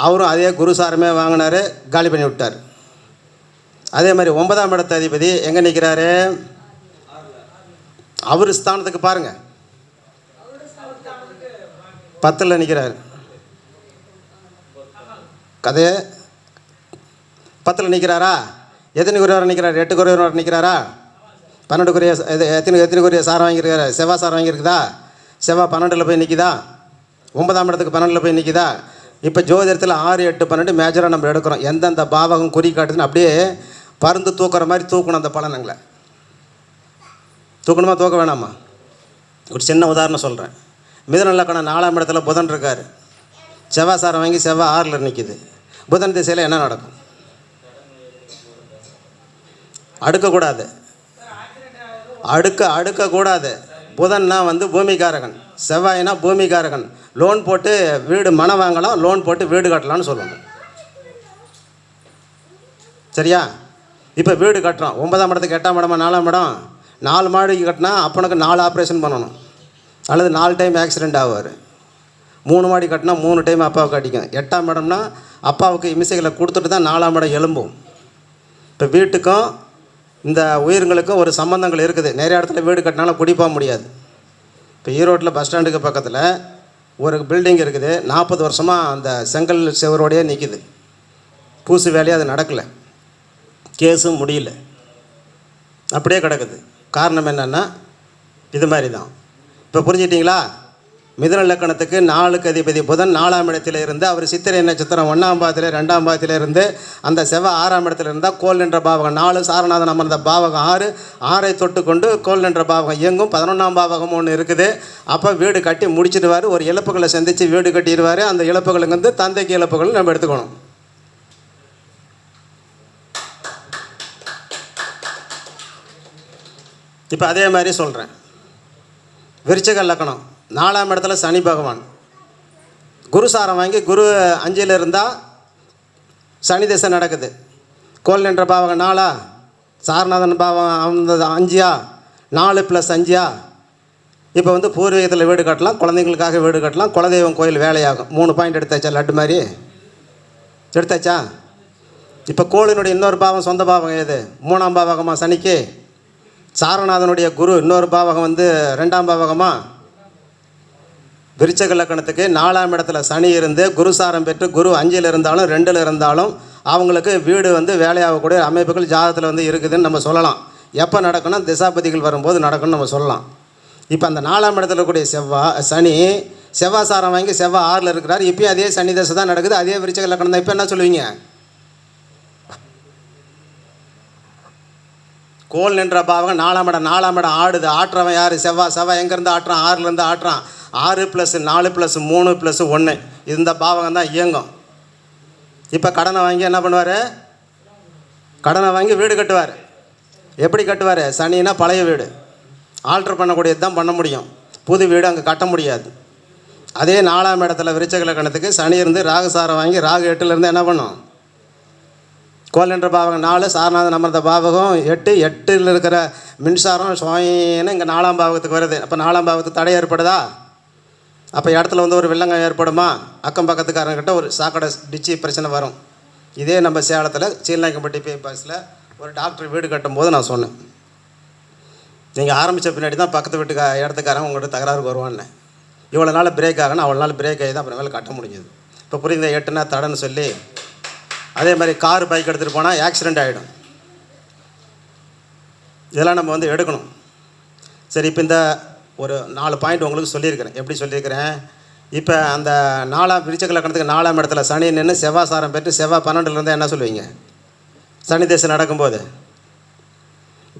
அவரும் அதே குரு சாரமே வாங்கினார். காலி பண்ணி விட்டார். அதே மாதிரி 9ஆம் இடத்து அதிபதி எங்கே நிற்கிறாரு? அவர் ஸ்தானத்துக்கு பாருங்கள், 10ல் நிற்கிறார். கதையை 10ல் நிற்கிறாரா? எத்தனை குருவாரம் நிற்கிறார்? 8 குருவாரம் நிற்கிறாரா? 12 குரிய எத்தனை குரிய சாரம் வாங்கியிருக்காரு? செவ்வாய் சாரம் வாங்கியிருக்குதா? செவ்வாய் 12ல் போய் நிற்கிதா? 9ஆம் இடத்துக்கு 12ல் போய் நிற்கிதா? இப்போ ஜோதிடத்தில் 6, 8, 12 மேஜராக நம்ம எடுக்கிறோம். எந்தெந்த பாவகம் குறி காட்டுதுன்னு அப்படியே பருந்து தூக்குற மாதிரி தூக்கணும். அந்த பலனங்களை தூக்கணுமா, தூக்க வேணாமா? ஒரு சின்ன உதாரணம் சொல்கிறேன். மிதுன லக்னம் 4ஆம் இடத்துல புதன் இருக்கார். செவ்வாய் சாரம் வாங்கி செவ்வாய் 6ல் நிற்கிது. புதன் திசையில் என்ன நடக்கும்? அடுக்கக்கூடாது. அடுக்கக்கூடாது. புதன்னா வந்து பூமிகாரகன், செவ்வாய்னா பூமிகாரகன். லோன் போட்டு வீடு மனம் வாங்கலாம், லோன் போட்டு வீடு கட்டலாம்னு சொல்லணும். சரியா? இப்போ வீடு கட்டுறோம். 9ஆம் இடத்துக்கு 8ஆம் இடமா 4ஆம் இடம்? 4 மாடிக்கு கட்டினா அப்பனுக்கு 4 ஆப்ரேஷன் பண்ணணும், அல்லது 4 டைம் ஆக்சிடெண்ட் ஆவார். 3 மாடி கட்டினா 3 டைம் அப்பாவுக்கு அடிக்கும். 8ஆம் இடம்னா அப்பாவுக்கு இமிசைகளை கொடுத்துட்டு தான் 4ஆம் இடம் எலும்பும். இப்போ வீட்டுக்கும் இந்த உயிர்களுக்கும் ஒரு சம்பந்தங்கள் இருக்குது. நிறைய இடத்துல வீடு கட்டினாலும் குடி போக முடியாது. இப்போ ஈரோட்டில் பஸ் ஸ்டாண்டுக்கு பக்கத்தில் ஒரு பில்டிங் இருக்குது. 40 வருஷமாக அந்த செங்கல் செவரோடையே நிற்கிது. பூசு வேலையே அது நடக்கலை, கேஸும் முடியல, அப்படியே கிடக்குது. காரணம் என்னென்னா இது மாதிரி தான். இப்போ புரிஞ்சிட்டிங்களா? மிதுன லக்கணத்துக்கு 4க்கு அதிபதி புதன் 4ஆம் இடத்துல இருந்து அவர் சித்திரை நட்சத்திரம் 1ஆம் பாவத்தில் 2ஆம் பாவத்தில் இருந்து அந்த செவ்வாய் 6ஆம் இடத்துல இருந்தால் கோல் என்ற பாவகம் 4, சாரநாதன் அமர்ந்த பாவகம் 6, 6ஐ தொட்டு கொண்டு கோல் என்ற பாவகம் இயங்கும். 11ஆம் பாவகம் ஒன்று இருக்குது. அப்போ வீடு கட்டி முடிச்சிடுவார். ஒரு இழப்புகளை சந்தித்து வீடு கட்டிடுவார். அந்த இழப்புகளுக்கு வந்து தந்தைக்கு இழப்புகள் நம்ம எடுத்துக்கணும். இப்போ அதே மாதிரி சொல்கிறேன். விருச்சிக லக்கணம் 4ஆம் இடத்துல சனி பகவான் குரு சாரம் வாங்கி குரு 5ல் இருந்தால் சனி திசை நடக்குது. கோல் என்ற பாவகம் 4, சாரநாதன் பாவகம் 5, 4 + 5. இப்போ வந்து பூர்வீகத்தில் வீடு கட்டலாம், குழந்தைங்களுக்காக வீடு கட்டலாம், குலதெய்வம் கோயில் வேலையாகும். 3 பாயிண்ட் எடுத்தாச்சா? லட்டு மாதிரி எடுத்தாச்சா? இப்போ கோளினுடைய இன்னொரு பாவம் சொந்த பாவகம் எது? 3ஆம் பாவகமா சனிக்கு? சாரநாதனுடைய குரு இன்னொரு பாவகம் வந்து 2ஆம் பாவகமா? விருச்சிக லக்கணத்துக்கு 4ஆம் இடத்துல சனி இருந்து குரு சாரம் பெற்று குரு 5ல் இருந்தாலும் 2ல் இருந்தாலும் அவங்களுக்கு வீடு வந்து வேலையாகக்கூடிய அமைப்புகள் ஜாதகத்தில் வந்து இருக்குதுன்னு நம்ம சொல்லலாம். எப்போ நடக்கணும்? திசாபதிகள் வரும்போது நடக்கும்னு நம்ம சொல்லலாம். இப்போ அந்த 4ஆம் இடத்துல கூடிய சனி செவ்வாய் சாரம் வாங்கி செவ்வாய் 6ல் இருக்கிறார். இப்போயும் அதே சனி தசை தான் நடக்குது, அதே விருச்சிக லக்கணம் தான். இப்போ என்ன சொல்லுவீங்க? கோல் நின்ற பாவகம் 4ஆம் இடம் ஆடுது. ஆட்டுறவன் யார்? செவ்வாய் எங்கேருந்து ஆட்டுறான்? 6லேருந்து ஆட்டுறான். 6 + 4 + 3 + 1 இந்த பாவகம் தான் இயங்கும். இப்போ கடனை வாங்கி என்ன பண்ணுவார்? கடனை வாங்கி வீடு கட்டுவார். எப்படி கட்டுவார்? சனின்னா பழைய வீடு ஆல்ட்ரு பண்ணக்கூடியது தான் பண்ண முடியும், புது வீடு அங்கே கட்ட முடியாது. அதே 4ஆம் இடத்துல விருச்சிக லக்கணத்துக்கு சனி இருந்து ராகு சாரம் வாங்கி ராகு 8ல் இருந்து என்ன பண்ணும்? கோல் என்ற பாவகம் 4, சாரநாதன் அமர்ந்த பாவகம் 8, 8ல் இருக்கிற மின்சாரம் சுவாயின்னு இங்கே 4ஆம் பாவகத்துக்கு வருது. அப்போ 4ஆம் பாவத்துக்கு தடை ஏற்படுதா? அப்போ இடத்துல வந்து ஒரு வில்லங்கம் ஏற்படுமா? அக்கம் பக்கத்துக்காரங்கிட்ட ஒரு சாக்கடை டிச்சி பிரச்சனை வரும். இதே நம்ம சேலத்தில் சீலநாயக்கம்பட்டி பைபாஸில் ஒரு டாக்டர் வீடு கட்டும்போது நான் சொன்னேன், நீங்கள் ஆரம்பித்த பின்னாடி தான் பக்கத்து வீட்டுக்கு இடத்துக்காரன் உங்கள்கிட்ட தகராறுக்கு வருவான்னு. இவ்வளோ நாள் பிரேக் ஆகணும், அவ்வளோ நாள் பிரேக் ஆகி தான் அப்புறமேல கட்ட முடிஞ்சது. இப்போ புரியுது, 8னா தடன்னு சொல்லி. அதே மாதிரி கார் பைக் எடுத்துகிட்டு போனால் ஆக்சிடெண்ட் ஆகிடும். இதெல்லாம் நம்ம வந்து எடுக்கணும். சரி, இப்போ இந்த ஒரு 4 பாயிண்ட் உங்களுக்கு சொல்லியிருக்கிறேன். எப்படி சொல்லியிருக்கிறேன்? இப்போ அந்த 4ஆம் விருச்சிக லக்னத்துக்கு 4ஆம் இடத்துல சனி நின்று செவ்வாய் சாரம் பெற்று செவ்வாய் 12லேருந்து என்ன சொல்லுவீங்க? சனி தேசம் நடக்கும்போது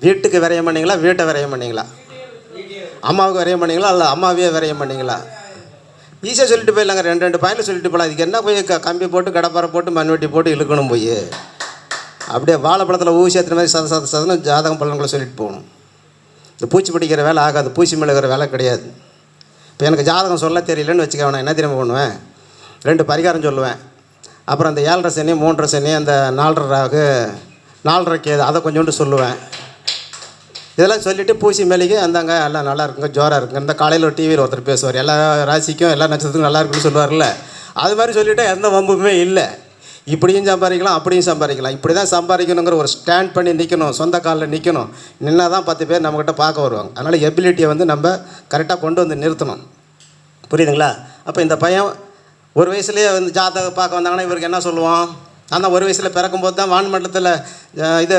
வீட்டுக்கு விரயம் பண்ணிங்களா, வீட்டை விரயம் பண்ணிங்களா, அம்மாவுக்கு விரயம் பண்ணிங்களா, இல்லை அம்மாவையே விரயம் பண்ணிங்களா? ஈஸியாக சொல்லிட்டு போயிடலாங்க. 2 பாயிண்டில் சொல்லிட்டு போகலாம். இதுக்கு என்ன போய் கம்பி போட்டு கடப்பாரை போட்டு மண்வெட்டி போட்டு இழுக்கணும் போய்? அப்படியே வாழைப்பழத்தில் ஊசி ஏற்றுற மாதிரி சதன்னு ஜாதகம் பலன்களை சொல்லிட்டு போகணும். இந்த பூச்சி பிடிக்கிற வேலை ஆகாது, பூச்சி மெழுகிற வேலை கிடையாது. இப்போ எனக்கு ஜாதகம் சொல்ல தெரியலன்னு வச்சுக்க, நான் என்ன தெரியுமா பண்ணுவேன்? 2 பரிகாரம் சொல்லுவேன். அப்புறம் அந்த 7.5 சனி 3.5 சனி அந்த 4.5 ராகு 4.5 கேது அதை கொஞ்சோண்டு சொல்லுவேன். இதெல்லாம் சொல்லிவிட்டு பூசி மேலேக்கு அந்தாங்க எல்லாம் நல்லா இருக்குங்க, ஜோராக இருக்குங்க. இந்த காலையில் ஒரு டிவியில் ஒருத்தர் பேசுவார், எல்லா ராசிக்கும் எல்லா நட்சத்திரத்துக்கும் நல்லா இருக்குன்னு சொல்லுவார்ல, அது மாதிரி சொல்லிவிட்டு எந்த வம்புமே இல்லை. இப்படியும் சம்பாதிக்கலாம், அப்படியும் சம்பாதிக்கலாம். இப்படி தான் சம்பாதிக்கணுங்கிற ஒரு ஸ்டாண்ட் பண்ணி நிற்கணும், சொந்த காலில் நிற்கணும். நின்னா தான் 10 பேர் நம்மக்கிட்ட பார்க்க வருவாங்க. அதனால் எபிலிட்டியை வந்து நம்ம கரெக்டாக கொண்டு வந்து நிறுத்தணும். புரியுதுங்களா? அப்போ இந்த பையன் ஒரு வயசுலேயே வந்து ஜாதகம் பார்க்க வந்தாங்கன்னா இவருக்கு என்ன சொல்லுவோம்? நான் தான் ஒரு வயசில் பிறக்கும்போது தான் வான்மண்டலத்தில் இது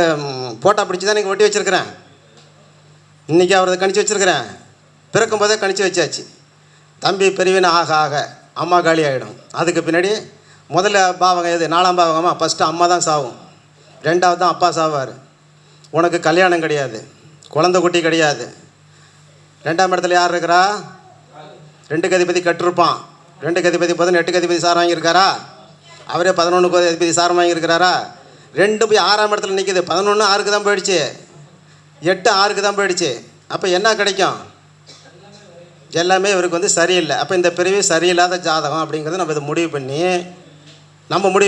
போட்டா பிடிச்சி தான் நீங்கள் ஒட்டி வச்சுருக்கிறேன். இன்றைக்கி அவரது கணிச்சு வச்சுருக்கிறேன். பிறக்கும்போதே கணிச்சு வச்சாச்சு. தம்பி பெரியவன் ஆக ஆக அம்மா காலி ஆகிடும். அதுக்கு பின்னாடி முதல்ல பாவகம் எது? 4ஆம் பாவகமாக ஃபஸ்ட்டு அம்மா தான் சாவும், 2வது தான் அப்பா சாவார். உனக்கு கல்யாணம் கிடையாது, குழந்தை குட்டி கிடையாது. 2ஆம் இடத்துல யார் இருக்கிறா? 2க்கு அதிபதி கட்டிருப்பான். 2க்கு அதிபதி 8க்கு அதிபதி சாரம் வாங்கியிருக்காரா? அவரே 11க்கு அதிபதி சாரம் வாங்கியிருக்கிறாரா? 2 போய் 6ஆம் இடத்துல நிற்கிது. 11 6க்கு தான் போயிடுச்சு, 8 6க்கு தான் போயிடுச்சு. அப்போ என்ன கிடைக்கும்? எல்லாமே இவருக்கு வந்து சரியில்லை. அப்போ இந்த பிரிவு சரியில்லாத ஜாதகம் அப்படிங்கிறத நம்ம இதை முடிவு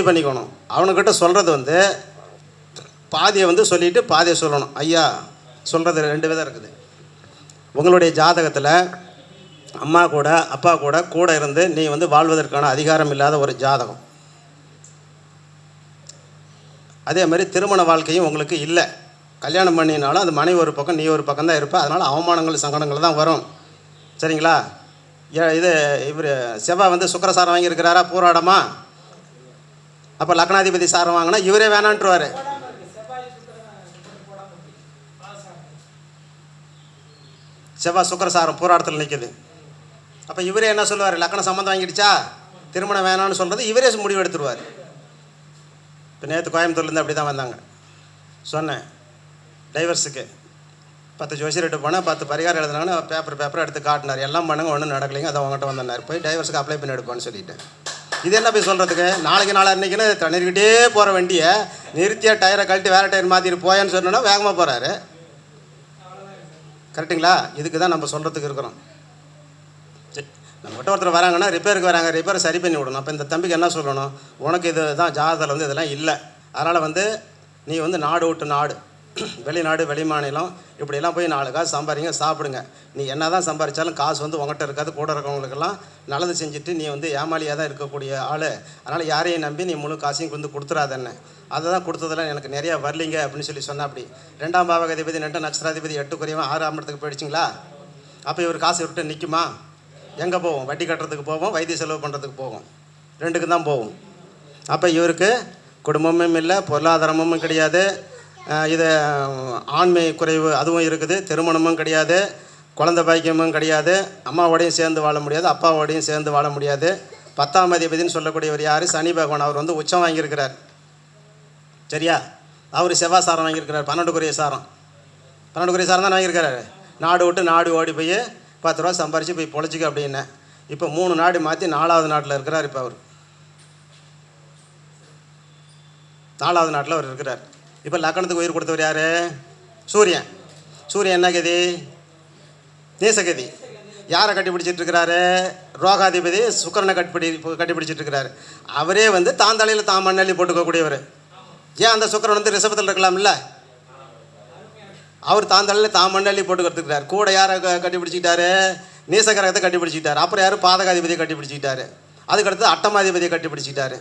பண்ணிக்கணும். அவனுக்கிட்ட சொல்கிறது வந்து பாதியை வந்து சொல்லிவிட்டு பாதியை சொல்லணும். ஐயா சொல்கிறது 2 விதம் இருக்குது. உங்களுடைய ஜாதகத்தில் அம்மா கூட அப்பா கூட இருந்து நீ வந்து வாழ்வதற்கான அதிகாரம் இல்லாத ஒரு ஜாதகம். அதே மாதிரி திருமண வாழ்க்கையும் உங்களுக்கு இல்லை. கல்யாணம் பண்ணினாலும் அது மனைவி ஒரு பக்கம் நீ ஒரு பக்கம் தான் இருப்ப. அதனால் அவமானங்கள் சங்கடங்கள் தான் வரும். சரிங்களா? இது இவர் செவ்வாய் வந்து சுக்கிரசாரம் வாங்கியிருக்கிறாரா பூராடமா? அப்போ லக்னாதிபதி சாரம் வாங்கினா இவரே வேணான்ட்டுருவார். செவ்வாய் சுக்கிரசாரம் பூராடத்தில் நிற்குது. அப்போ இவரே என்ன சொல்லுவார்? லக்ன சம்மந்தம் வாங்கிடுச்சா, திருமணம் வேணான்னு சொல்கிறது இவரே முடிவு எடுத்துருவார். இப்போ நேற்று கோயம்புத்தூர்லேருந்து அப்படி தான் வந்தாங்க. சொன்னேன் டைவர்ஸுக்கு 10 ஜோசியர்கிட்ட போனால் 10 பரிகாரம் எழுதுனாங்கன்னு பேப்பர் எடுத்து காட்டினார். எல்லாம் பண்ணுங்க, ஒன்றும் நடக்கலைங்க, அதை அவங்ககிட்ட வந்தார். போய் டைவர்ஸுக்கு அப்ளை பண்ணி எடுப்பான்னு சொல்லிவிட்டேன். இது என்ன போய் சொல்கிறதுக்கு? நாளைக்கு நாளான்னைக்குன்னு தண்ணிக்கிட்டே போகிற வண்டியை நிறுத்தியா டயரை கழட்டி வேறு டயர் மாற்றிட்டு போயான்னு சொன்னோன்னா வேகமாக போகிறாரு. கரெக்டுங்களா? இதுக்கு தான் நம்ம சொல்கிறதுக்கு இருக்கிறோம். சரி, நம்மகிட்ட ஒருத்தர் வராங்கன்னா ரிப்பேருக்கு வராங்க, ரிப்பேரை சரி பண்ணி விடணும். அப்போ இந்த தம்பிக்கு என்ன சொல்லணும்? உனக்கு இது தான் ஜாதகத்தில் வந்து இதெல்லாம் இல்லை. அதனால் வந்து நீ வந்து நாடு விட்டு நாடு, வெளிநாடு வெளி மாநிலம் இப்படியெல்லாம் போய் 4 காசு சம்பாதிங்க, சாப்பிடுங்க. நீ என்ன தான் சம்பாதிச்சாலும் காசு வந்து உங்கள்கிட்ட இருக்காது. கூட இருக்கவங்களுக்கெல்லாம் நல்லது செஞ்சுட்டு நீ வந்து ஏமாலியாக தான் இருக்கக்கூடிய ஆள். அதனால் யாரையும் நம்பி நீ முழு காசையும் வந்து கொடுத்துறாதன்னு. அதை தான் கொடுத்ததெல்லாம் எனக்கு நிறையா வரலிங்க அப்படின்னு சொல்லி சொன்னால். அப்படி 2ஆம் பாவகாதிபதி 2 நட்சத்திராதிபதி 8 குறையவன் 6ஆம் இடத்துக்கு போயிடுச்சிங்களா? அப்போ இவர் காசு விட்டு நிற்குமா? எங்கே போவோம்? வட்டி கட்டுறதுக்கு போவோம், வைத்திய செலவு பண்ணுறதுக்கு போவோம், 2க்கு தான் போவோம். அப்போ இவருக்கு குடும்பமும் இல்லை, பொருளாதாரமும் கிடையாது, இது ஆண்மை குறைவு அதுவும் இருக்குது, திருமணமும் கிடையாது, குழந்தை பாக்கியமும் கிடையாது, அம்மாவோடையும் சேர்ந்து வாழ முடியாது, அப்பாவோடையும் சேர்ந்து வாழ முடியாது. 10ஆம் அதிபதினு சொல்லக்கூடியவர் யார்? சனி பகவான். அவர் வந்து உச்சம் வாங்கியிருக்கிறார். சரியா? அவர் செவ்வாய் சாரம் வாங்கியிருக்கிறார். 12 சாரம் தான் வாங்கியிருக்கிறாரு. நாடு விட்டு நாடு ஓடி போய் 10 ரூபா சம்பாரித்து போய் பொழைச்சிக்க அப்படின்னு. இப்போ 3 நாடு மாற்றி 4வது நாட்டில் இருக்கிறார். இப்போ அவர் 4வது நாட்டில் அவர் இருக்கிறார். இப்போ லக்கணத்துக்கு உயிர் கொடுத்தவர் யார்? சூரியன். சூரியன் என்ன கதி? நேசகதி. யாரை கட்டிப்பிடிச்சிட்டு இருக்கிறாரு? ரோகாதிபதி சுக்கிரனை கட்டிப்பிடிச்சிட்டு இருக்கிறாரு. அவரே வந்து தான் தலையில் தான் மண்ணள்ளி போட்டுக்கக்கூடியவர். ஏன் அந்த சுக்கிரன் வந்து ரிஷபத்தில் இருக்கலாம்ல? அவர் தான் தலையில் தான் மண்ணள்ளி போட்டுக்கிறதுக்கிறார். கூட யாரை கட்டிப்பிடிச்சிக்கிட்டாரு? நீசகரகத்தை கட்டிப்பிடிச்சிக்கிட்டாரு. அப்புறம் யார்? பாதகாதிபதியை கட்டிப்பிடிச்சிக்கிட்டாரு. அதுக்கடுத்து அட்டமாதிபதியை கட்டிப்பிடிச்சிக்கிட்டாரு.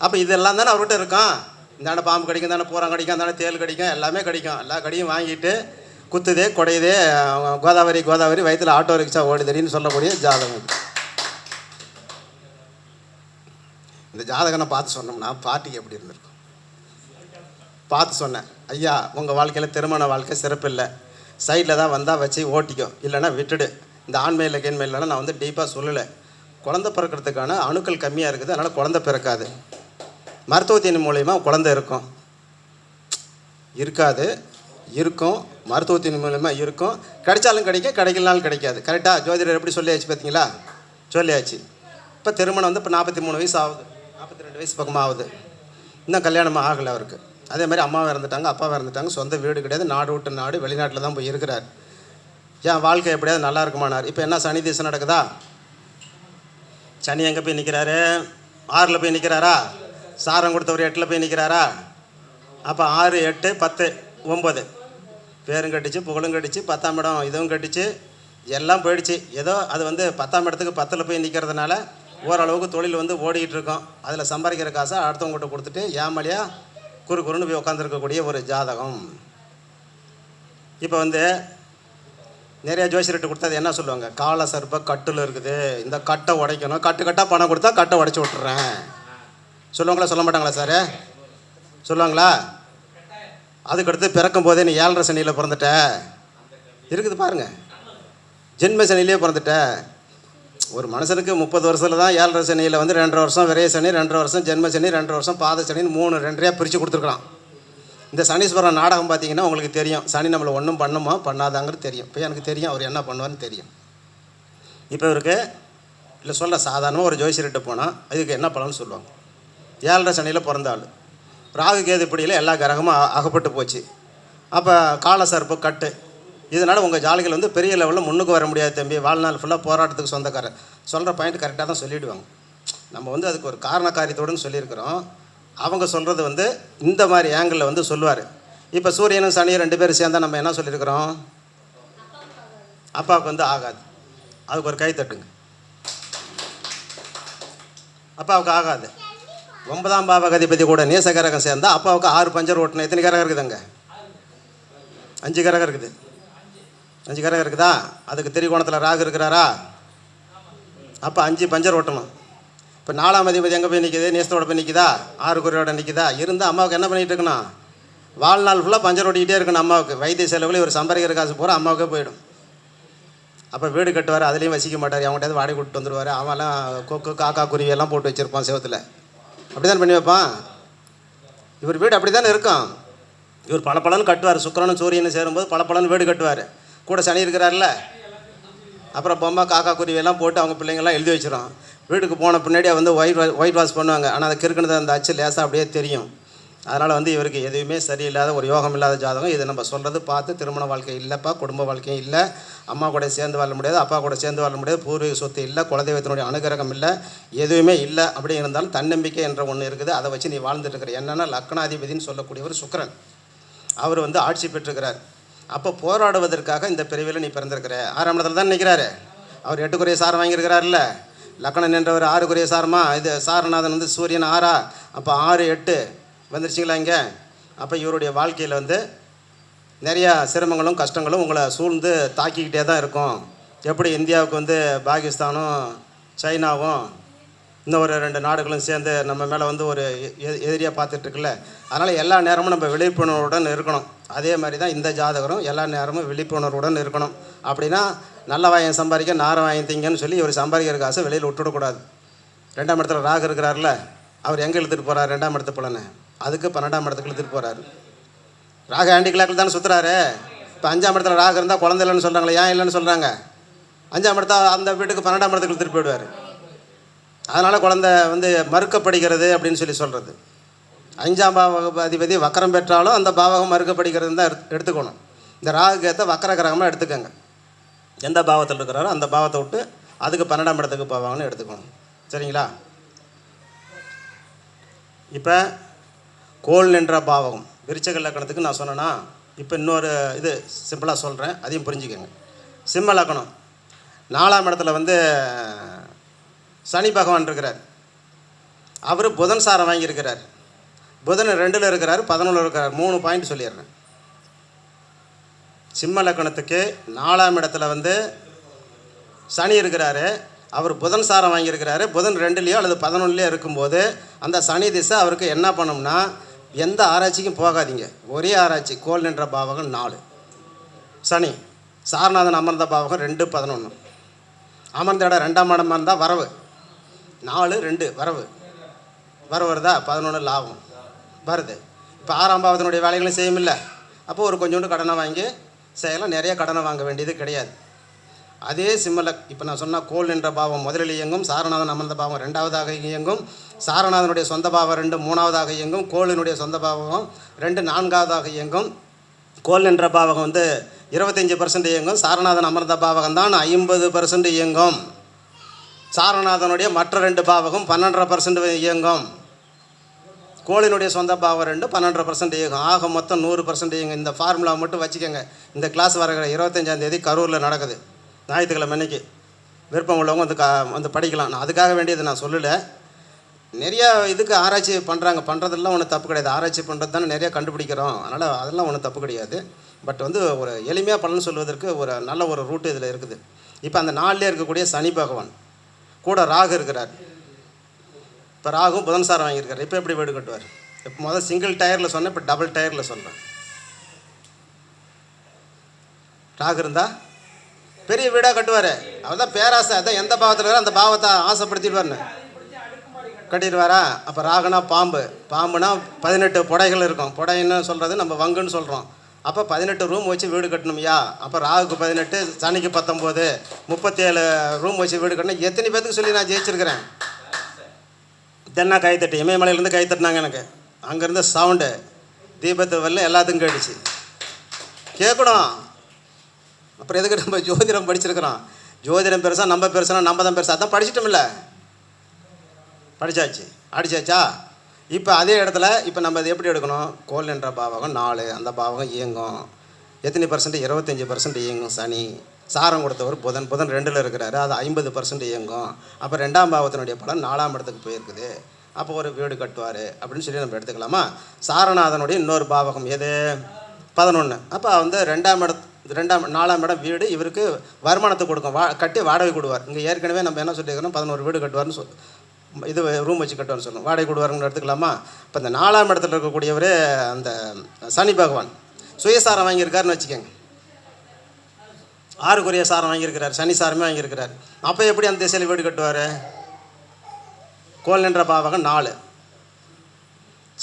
அப்போ இதெல்லாம் தானே அவர்கிட்ட இருக்கான். இந்தாண்ட பாம்பு கடிக்கும், தானே பூரா கடிக்கும், தானே தேல் கடிக்கும், எல்லாமே கடிக்கும். எல்லா கடியும் வாங்கிட்டு குத்துதே குடையுதே கோதாவரி கோதாவரி வயிற்றில் ஆட்டோ ரிக்ஷா ஓடுதடின்னு சொல்லக்கூடிய ஜாதகம் இது. இந்த ஜாதகனை பார்த்து சொன்னோம்னா பாட்டிக்கு எப்படி இருந்திருக்கும் பார்த்து சொன்னேன். ஐயா உங்கள் வாழ்க்கையில் திருமண வாழ்க்கை சிறப்பு இல்லை, சைடில் தான் வந்தால் வச்சு ஓட்டிக்கோ, இல்லைன்னா விட்டுடு. இந்த ஆண்மையில் கேண்மையிலலாம் நான் வந்து டீப்பாக சொல்லலை. குழந்தை பிறக்கிறதுக்கான அணுக்கள் கம்மியாக இருக்குது, அதனால் குழந்தை பிறக்காது. மருத்துவத்தின் மூலயமா குழந்தை இருக்கும் இருக்காது இருக்கும், மருத்துவத்தின் மூலயமா இருக்கும், கிடைச்சாலும் கிடைக்கும், கிடைக்கலனாலும் கிடைக்காது. கரெக்டாக ஜோதிடர் எப்படி சொல்லியாச்சு பார்த்தீங்களா? சொல்லியாச்சு. இப்போ திருமணம் வந்து இப்போ 43 வயசு ஆகுது, 42 வயசு பக்கமாக ஆகுது, இன்னும் கல்யாணமாக ஆகலை அவருக்கு. அதே மாதிரி அம்மாவை இறந்துட்டாங்க, அப்பாவை இறந்துட்டாங்க, சொந்த வீடு கிடையாது, நாடு விட்டு நாடு வெளிநாட்டில் தான் போய் இருக்கிறார். ஏன் வாழ்க்கை எப்படியாவது நல்லா இருக்குமானார். இப்போ என்ன சனி திசை நடக்குதா? சனி எங்கே போய் நிற்கிறாரு? 6ல் போய் நிற்கிறாரா? சாரம் கொடுத்தவர் 8ல் போய் நிற்கிறாரா? அப்போ 6, 8, 10, 9 பேரும் கட்டிச்சு, புகழும் கட்டிச்சு, 10ஆம் இடம் இதுவும் கட்டிச்சு, எல்லாம் போயிடுச்சு. ஏதோ அது வந்து 10ஆம் இடத்துக்கு 10ல் போய் நிற்கிறதுனால ஓரளவுக்கு தொழில் வந்து ஓடிக்கிட்டு இருக்கோம். அதில் சம்பாதிக்கிற காசை அடுத்தவங்ககிட்ட கொடுத்துட்டு ஏமாலியாக குறுன்னு போய் உட்காந்துருக்கக்கூடிய ஒரு ஜாதகம். இப்போ வந்து நிறைய ஜோசியர்கிட்ட கொடுத்தது என்ன சொல்லுவாங்க? கால சர்ப்ப கட்டில் இருக்குது, இந்த கட்டை உடைக்கணும், கட்டாக பணம் கொடுத்தா கட்டை உடைச்சி விட்டுறேன் சொல்லுவாங்களா? சொல்ல மாட்டாங்களா சார்? சொல்லுவாங்களா? அதுக்கடுத்து பிறக்கும் போதே நீ 7.5 சனியில் பிறந்துட்ட இருக்குது பாருங்கள், ஜென்ம சனியிலே பிறந்துட்ட. ஒரு மனுஷனுக்கு 30 வருஷத்தில் தான் 7.5 சனியில் வந்து 2.5 வருஷம் விரைய சனி, 2.5 வருஷம் ஜென்ம சனி, 2 வருஷம் பாத சனின்னு 2.5 பிரித்து கொடுத்துருக்கலாம். இந்த சனீஸ்வரன் நாடகம் பார்த்தீங்கன்னா உங்களுக்கு தெரியும், சனி நம்மளை ஒன்றும் பண்ணுமா பண்ணாதாங்கிறது தெரியும். இப்போ எனக்கு தெரியும் அவர் என்ன பண்ணுவார்னு தெரியும். இப்போ இவருக்கு இல்லை சொல்ல சாதாரணமாக ஒரு ஜோசியர்கிட்ட போனால் இதுக்கு என்ன பலன்னு சொல்லுவாங்க. 7.5 சனியில் பிறந்தாள், ராகு கேது பிடியில் எல்லா கிரகமும் அகப்பட்டு போச்சு. அப்போ கால சர்ப்பு கட்டு, இதனால் உங்கள் ஜாலிகள் வந்து பெரிய லெவலில் முன்னுக்கு வர முடியாது தம்பி, வாழ்நாள் ஃபுல்லாக போராட்டத்துக்கு சொந்தக்காரர். சொல்கிற பாயிண்ட் கரெக்டாக தான் சொல்லிவிடுவாங்க. நம்ம வந்து அதுக்கு ஒரு காரண காரியத்தோடுன்னு சொல்லியிருக்கிறோம். அவங்க சொல்கிறது வந்து இந்த மாதிரி ஆங்கிளில் வந்து சொல்லுவார். இப்போ சூரியனும் சனியும் 2 பேரும் சேர்ந்தால் நம்ம என்ன சொல்லியிருக்கிறோம்? அப்பாவுக்கு வந்து ஆகாது. அதுக்கு ஒரு கை தட்டுங்க. அப்பாவுக்கு ஆகாது. 9ஆம் பாவகதிபதி கூட நேசகரகம் சேர்ந்தால் அப்பாவுக்கு 6 பஞ்சர் ஓட்டணும். எத்தனை கிரகம் இருக்குதுங்க? 5 கிரகம் இருக்குது. 5 கிரகம் இருக்குதா? அதுக்கு திரிகோணத்தில் ராகு இருக்கிறாரா? அப்போ 5 பஞ்சர் ஓட்டணும். இப்போ 4ஆம் அதிபதி எங்கே போய் நிற்கிது? நேசத்தோட போய் நிற்கிதா? 6 குறியோட நிற்கிதா? இருந்தால் அம்மாவுக்கு என்ன பண்ணிகிட்டு இருக்கணும்? வாழ்நாள் ஃபுல்லாக பஞ்சர் ஓட்டிக்கிட்டே இருக்கணும். அம்மாவுக்கு வைத்திய செலவுகள் ஒரு சம்பாதிக்கிற காசு பூரா அம்மாவுக்கே போயிடும். அப்போ வீடு கட்டுவார், அதுலேயும் வசிக்க மாட்டார், அவங்ககிட்ட வாடகை கொடுத்து வந்துடுவார். அவன்லாம் கொக்கு காக்கா குருவியெல்லாம் போட்டு வச்சுருப்பான் செவத்தில், அப்படி தான் பண்ணி வைப்பான். இவர் வீடு அப்படி தானே இருக்கும். இவர் பளபளன்னு கட்டுவார். சுக்கிரனும் சூரியனும் சேரும்போது பளபளன்னு வீடு கட்டுவார். கூட சனி இருக்கிறார்ல, அப்புறம் பொம்மை காக்கா குருவியெல்லாம் போட்டு அவங்க பிள்ளைங்கள்லாம் எழுதி வச்சிடும். வீட்டுக்கு போன பின்னாடி வந்து ஒயிட் வாஷ் பண்ணுவாங்க. ஆனால் அதை கிறுக்கினது அந்த அச்சு லேசாக அப்படியே தெரியும். அதனால் வந்து இவருக்கு எதுவுமே சரியில்லாத ஒரு யோகம் இல்லாத ஜாதகம். இது நம்ம சொல்கிறது பார்த்து திருமண வாழ்க்கை இல்லைப்பா, குடும்ப வாழ்க்கையும் இல்லை, அம்மா கூட சேர்ந்து வாழ முடியாது, அப்பா கூட சேர்ந்து வாழ முடியாது, பூர்வீக சொத்து இல்லை, குலதெய்வத்தினுடைய அனுகிரகம் இல்லை, எதுவுமே இல்லை. அப்படி இருந்தாலும் தன்னம்பிக்கை என்ற ஒன்று இருக்குது. அதை வச்சு நீ வாழ்ந்துட்டு இருக்கிற. என்னென்னா லக்னாதிபதினு சொல்லக்கூடியவர் சுக்கிரன், அவர் வந்து ஆட்சி பெற்றிருக்கிறார். அப்போ போராடுவதற்காக இந்த பிரிவில் நீ பிறந்திருக்கிற. 6ஆம் இடத்துல தான் நிற்கிறாரு. அவர் 8 சாரம் வாங்கியிருக்கிறார்ல. லக்னம் என்றவர் 6 சாரமா? இது சாரநாதன் வந்து சூரியன் 6ஆ? அப்போ 6, 8 வந்துருச்சிங்களா இங்கே? அப்போ இவருடைய வாழ்க்கையில் வந்து நிறையா சிரமங்களும் கஷ்டங்களும் உங்களை சூழ்ந்து தாக்கிக்கிட்டே தான் இருக்கும். எப்படி இந்தியாவுக்கு வந்து பாகிஸ்தானும் சைனாவும் இன்னும் ஒரு 2 நாடுகளும் சேர்ந்து நம்ம மேலே வந்து ஒரு எதிரியாக பார்த்துட்ருக்குல்ல. அதனால் எல்லா நேரமும் நம்ம விழிப்புணர்வுடன் இருக்கணும். அதே மாதிரி தான் இந்த ஜாதகரும் எல்லா நேரமும் விழிப்புணர்வுடன் இருக்கணும். அப்படின்னா நல்ல வாயம் சம்பாதிக்க நார வாயம் திங்கன்னு சொல்லி இவர் சம்பாதிக்கிற காசை வெளியில் விட்டுவிடக்கூடாது. 2ஆம் இடத்துல ராகு இருக்கிறார்ல, அவர் எங்கே இழுத்துட்டு போகிறார்? 2ஆம் இடத்து பலனை அதுக்கு 12ஆம் இடத்துக்கு இழுத்துட்டு போகிறாரு. ராகு ஆண்டி கிளாக்கில் தானே சுற்றுறாரு. இப்போ 5ஆம் இடத்துல ராகு இருந்தால் குழந்தை இல்லைன்னு சொல்கிறாங்களே, ஏன் இல்லைன்னு சொல்கிறாங்க? 5ஆம் இடத்த அந்த வீட்டுக்கு 12ஆம் இடத்துக்கு இழுத்துட்டு போயிடுவார். அதனால் குழந்தை வந்து மறுக்கப்படுகிறது அப்படின்னு சொல்லி சொல்கிறது. 5ஆம் பாவக அதிபதி வக்கரம் பெற்றாலும் அந்த பாவகம் மறுக்கப்படுகிறதுன்னு தான் எடுத்துக்கணும். இந்த ராகுக்கு ஏற்ற வக்கர கிரகமாக எடுத்துக்கோங்க. எந்த பாவத்தில் இருக்கிறாரோ அந்த பாவத்தை விட்டு அதுக்கு 12ஆம் இடத்துக்கு போவாங்கன்னு எடுத்துக்கணும். சரிங்களா? இப்போ கோள் நின்ற பாவகம் விருச்சக லக்கணத்துக்கு நான் சொன்னேன்னா, இப்போ இன்னொரு இது சிம்பிளாக சொல்கிறேன், அதையும் புரிஞ்சுக்கோங்க. சிம்ம லக்கணம் 4ஆம் இடத்துல வந்து சனி பகவான் இருக்கிறார். அவர் புதன் சாரம் வாங்கியிருக்கிறார். புதன் 2ல் இருக்கிறார், 11ல் இருக்கிறார். 3 பாயிண்ட் சொல்லிடுறேன். சிம்ம லக்கணத்துக்கு 4ஆம் இடத்துல வந்து சனி இருக்கிறாரு. அவர் புதன் சாரம் வாங்கியிருக்கிறாரு. புதன் 2லேயோ அல்லது 11லேயோ இருக்கும்போது அந்த சனி திசை அவருக்கு என்ன பண்ணும்னா, எந்த ஆராய்ச்சிக்கும் போகாதீங்க. ஒரே ஆராய்ச்சி, கோள் நின்ற பாவகம் 4. சனி சாரநாதன் அமர்ந்த பாவகம் 2, 11. அமர்ந்த இடம் 2ஆம் இடமா இருந்தால் வரவு. 4, 2 வரவு. வரவு வருதா? 11 லாபம் வருது. இப்போ 6ஆம் பாவத்தினுடைய வேலைகளும் செய்யுமில்ல. அப்போ ஒரு கொஞ்சோண்டு கடனை வாங்கி செய்யலாம். நிறைய கடனை வாங்க வேண்டியது கிடையாது. அதே இப்போ நான் சொன்னால் கோள் நின்ற பாவம் முதலில் இயங்கும், சாரநாதன் அமர்ந்த பாவம் 2ஆவதாக இயங்கும், சாரநாதனுடைய சொந்த பாவம் 2 3ஆவதாக இயங்கும், கோளினுடைய சொந்த பாவகம் 2 4ஆவதாக இயங்கும். கோள் நின்ற பாவகம் வந்து 25% இயங்கும். சாரநாதன் அமர்ந்த பாவகம் தான் 50% இயங்கும். சாரநாதனுடைய மற்ற 2 பாவகம் 12% இயங்கும். கோளினுடைய சொந்த பாவம் 2 12% இயங்கும். ஆக மொத்தம் 100% இயங்கும். இந்த ஃபார்முலா மட்டும் வச்சுக்கோங்க. இந்த கிளாஸ் வர 25ஆம் தேதி கரூரில் நடக்குது, ஞாயிற்றுக்கிழமை அன்னைக்கு. விருப்பம் உள்ளவங்க வந்து படிக்கலாம். நான் அதுக்காக வேண்டியது நான் சொல்லலை. நிறையா இதுக்கு ஆராய்ச்சி பண்ணுறாங்க. பண்ணுறதெல்லாம் ஒன்றும் தப்பு கிடையாது. ஆராய்ச்சி பண்ணுறது தானே நிறையா கண்டுபிடிக்கிறோம். அதனால் அதெல்லாம் ஒன்றும் தப்பு கிடையாது. பட் வந்து ஒரு எளிமையாக பலன் சொல்வதற்கு ஒரு நல்ல ஒரு ரூட்டு இதில் இருக்குது. இப்போ அந்த 4லே இருக்கக்கூடிய சனி பகவான் கூட ராகு இருக்கிறார். இப்போ ராகு புதன் சாரம் வாங்கியிருக்காரு. இப்போ எப்படி வீடு கட்டுவார்? இப்போ முதல் சிங்கிள் டயரில் சொன்னேன், இப்போ டபுள் டயரில் சொல்கிறேன். ராகு இருந்தால் பெரிய வீடாக கட்டுவார். அவர் தான் பேராசை. அதான் எந்த பாவத்தில் இருக்கிற அந்த பாவத்தை ஆசைப்படுத்திடுவார்னு கட்டிடுவாரா? அப்போ ராகுனா பாம்புனா 18 புடைகள் இருக்கும். புடைன்னு சொல்கிறது நம்ம வங்குன்னு சொல்கிறோம். அப்போ 18 ரூம் வச்சு வீடு கட்டணும்யா. அப்போ ராகுக்கு 18, சனிக்கு 19, 37 ரூம் வச்சு வீடு கட்டணும். எத்தனை பேருக்கு சொல்லி நான் ஜெயிச்சிருக்கிறேன். தென்னா கைத்தட்டு, இமயமலையிலேருந்து கைத்தட்டினாங்க. எனக்கு அங்கேருந்து சவுண்டு தீபத்து வரல எல்லாத்துக்கும் கேட்டுச்சு. கேட்கணும். அப்புறம் எதுக்கு நம்ம ஜோதிடம் படிச்சிருக்கிறோம்? ஜோதிடம் பெருசா நம்ம பெருசானா நம்ம தான் பெருசா? அதான் படிச்சிட்டோம்ல, படித்தாச்சு, அடிச்சாச்சா. இப்போ அதே இடத்துல இப்போ நம்ம இது எப்படி எடுக்கணும்? கோள் என்ற பாவகம் 4, அந்த பாவகம் இயங்கும். எத்தனை %? 25% இயங்கும். சனி சாரம் கொடுத்தவர் புதன் 2ல் இருக்கிறாரு. அது 50% இயங்கும். அப்போ 2ஆம் பாவத்தினுடைய பலன் 4ஆம் இடத்துக்கு போயிருக்குது. அப்போ ஒரு வீடு கட்டுவார் அப்படின்னு சொல்லி நம்ம எடுத்துக்கலாமா? சாரநாதனுடைய இன்னொரு பாவகம் எது? 11. அப்போ வந்து 4ஆம் இடம் வீடு இவருக்கு வருமானத்தை கொடுக்கும். கட்டி வாடகை கொடுவார். இங்கே ஏற்கனவே நம்ம என்ன சொல்லியிருக்கிறோம்? 11 வீடு கட்டுவார்னு இது ரூம் வச்சு கட்டுவார்னு சொல்லணும். வாடகை கொடுவாருன்னு எடுத்துக்கலாமா? இப்போ இந்த 4ஆம் இடத்துல இருக்கக்கூடியவர் அந்த சனி பகவான் சுயசாரம் வாங்கியிருக்காருன்னு வச்சுக்கோங்க. 6க்குரிய சாரம் வாங்கியிருக்கிறார், சனி சாரமே வாங்கியிருக்கிறார். அப்போ எப்படி அந்த திசையில் வீடு கட்டுவார்? கோள் நின்ற பாவகம் 4,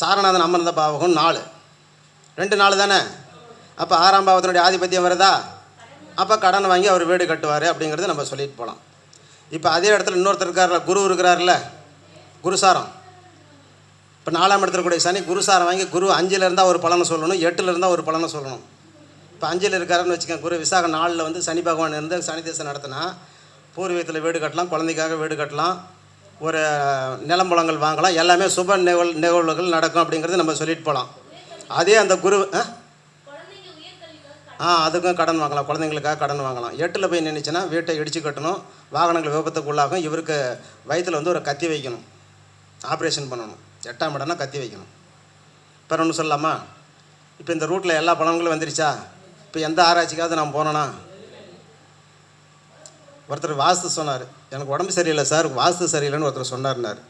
சாரநாதன் அமர்ந்த பாவகம் 4, 2 4 தானே. அப்போ 6ஆம் பாவத்தினுடைய ஆதிபத்தியம் வருதா? அப்போ கடன் வாங்கி அவர் வீடு கட்டுவார் அப்படிங்கிறத நம்ம சொல்லிட்டு போகலாம். இப்போ அதே இடத்துல இன்னொருத்தர் இருக்கார்ல, குரு இருக்கிறார்ல, குருசாரம். இப்போ 4ஆம் இடத்துல கூடிய சனி குருசாரம் வாங்கி குரு 5ல் இருந்தால் ஒரு பலனை சொல்லணும், 8ல் இருந்தால் ஒரு பலனை சொல்லணும். இப்போ 5ல் இருக்காருன்னு வச்சுக்கோங்க. குரு விசாகம் 4ல் வந்து சனி பகவான் இருந்து சனி திசை நடத்தினா பூர்வீகத்தில் வீடு கட்டலாம், குழந்தைக்காக வீடு கட்டலாம், ஒரு நிலம்புலங்கள் வாங்கலாம், எல்லாமே சுப நிகழ்வுகள் நடக்கும் அப்படிங்கிறது நம்ம சொல்லிட்டு போகலாம். அதே அந்த குரு அதுக்கும் கடன் வாங்கலாம், குழந்தைங்களுக்காக கடன் வாங்கலாம். 8ல் போய் நின்றுச்சுன்னா வீட்டை இடித்து கட்டணும், வாகனங்கள் விபத்துக்குள்ளாகும், இவருக்கு வயிற்றில் வந்து ஒரு கத்தி வைக்கணும், ஆப்ரேஷன் பண்ணணும். 8ஆம் இடம்னா கத்தி வைக்கணும். இப்போ ஒன்று சொல்லலாமா? இப்போ இந்த ரூட்டில் எல்லா பலன்களும் வந்துருச்சா? இப்போ எந்த ஆராய்ச்சிக்காவது நான் போனேன்னா, ஒருத்தர் வாஸ்து சொன்னார், எனக்கு உடம்பு சரியில்லை சார், வாஸ்து சரியில்லைன்னு ஒருத்தர் சொன்னார்னார்.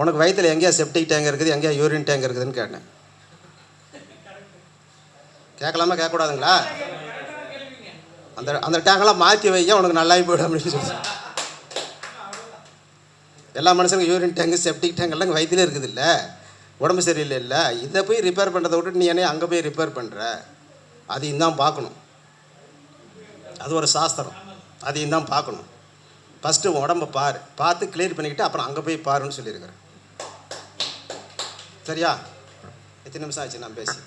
உனக்கு வயிற்றில் எங்கேயா செப்டிக் டேங்க் இருக்குது, எங்கேயா யூரின் டேங்க் இருக்குதுன்னு கேட்டேன். கேட்கலாமா கேட்கக்கூடாதுங்களா? அந்த டேங்கெல்லாம் மாற்றி வைக்க உனக்கு நல்லாகி போய்டும் அப்படின்னு சொல்லி. எல்லா மனுஷனுக்கும் யூரின் டேங்கு செப்டிக் டேங்க் எல்லாம் வயிற்றுலே இருக்குது இல்லை, உடம்பு சரியில்லை இல்லை. இதை போய் ரிப்பேர் பண்ணுறதை விட்டுட்டு நீ என்ன அங்கே போய் ரிப்பேர் பண்ணுற? அதையும் தான் பார்க்கணும். அது ஒரு சாஸ்திரம், அதையும் தான் பார்க்கணும். ஃபஸ்ட்டு உடம்பை பார்த்து கிளியர் பண்ணிக்கிட்டு அப்புறம் அங்கே போய் பாருன்னு சொல்லியிருக்கிறேன். சரியா? எத்தனை நிமிஷம் ஆச்சு நான் பேசி?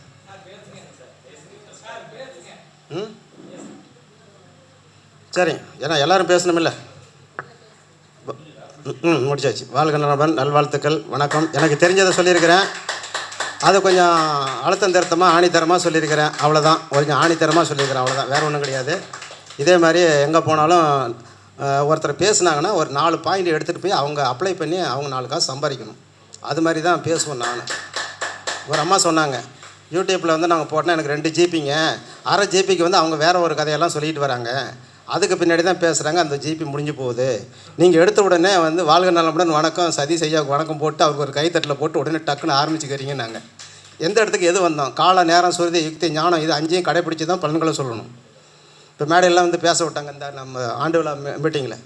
சரி, ஏன்னா எல்லோரும் பேசணுமில்ல. முடிச்சாச்சு. வாழ்க நலமுடன், நல்வாழ்த்துக்கள், வணக்கம். எனக்கு தெரிஞ்சதை சொல்லியிருக்கிறேன். அது கொஞ்சம் அழுத்தம் திருத்தமாக ஆணித்தரமாக சொல்லியிருக்கிறேன், அவ்வளோதான். கொஞ்சம் ஆணித்தரமாக சொல்லியிருக்கிறேன், அவ்வளோதான், வேறு ஒன்றும் கிடையாது. இதே மாதிரி எங்கே போனாலும் ஒருத்தர் பேசுனாங்கன்னா ஒரு 4 பாயிண்ட் எடுத்துகிட்டு போய் அவங்க அப்ளை பண்ணி அவங்க 4 காசு சம்பாதிக்கணும். அது மாதிரி தான் பேசுவேன் நான். ஒரு அம்மா சொன்னாங்க, யூடியூப்பில் வந்து நாங்கள் போட்டோன்னா எனக்கு 2 ஜிபிங்க, அரை ஜிபிக்கு வந்து அவங்க வேறு ஒரு கதையெல்லாம் சொல்லிட்டு வராங்க, அதுக்கு பின்னாடி தான் பேசுகிறாங்க, அந்த ஜிபி முடிஞ்சு போகுது. நீங்கள் எடுத்த உடனே வந்து வாழ்க நலமுடன் வணக்கம் சதீஷ் ஐயாவுக்கு வணக்கம் போட்டு அவருக்கு ஒரு கைத்தட்டில் போட்டு உடனே டக்குன்னு ஆரம்பிச்சுக்கிறீங்க. நாங்கள் எந்த இடத்துக்கு எது வந்தோம்? கால நேரம் சுருதி யுக்தி ஞானம் இது 5ஐயும் கடைப்பிடிச்சி தான் பலன்களை சொல்லணும். இப்போ மேடையெல்லாம் வந்து பேச விட்டாங்க இந்த நம்ம ஆண்டு விழா மீட்டிங்கில்.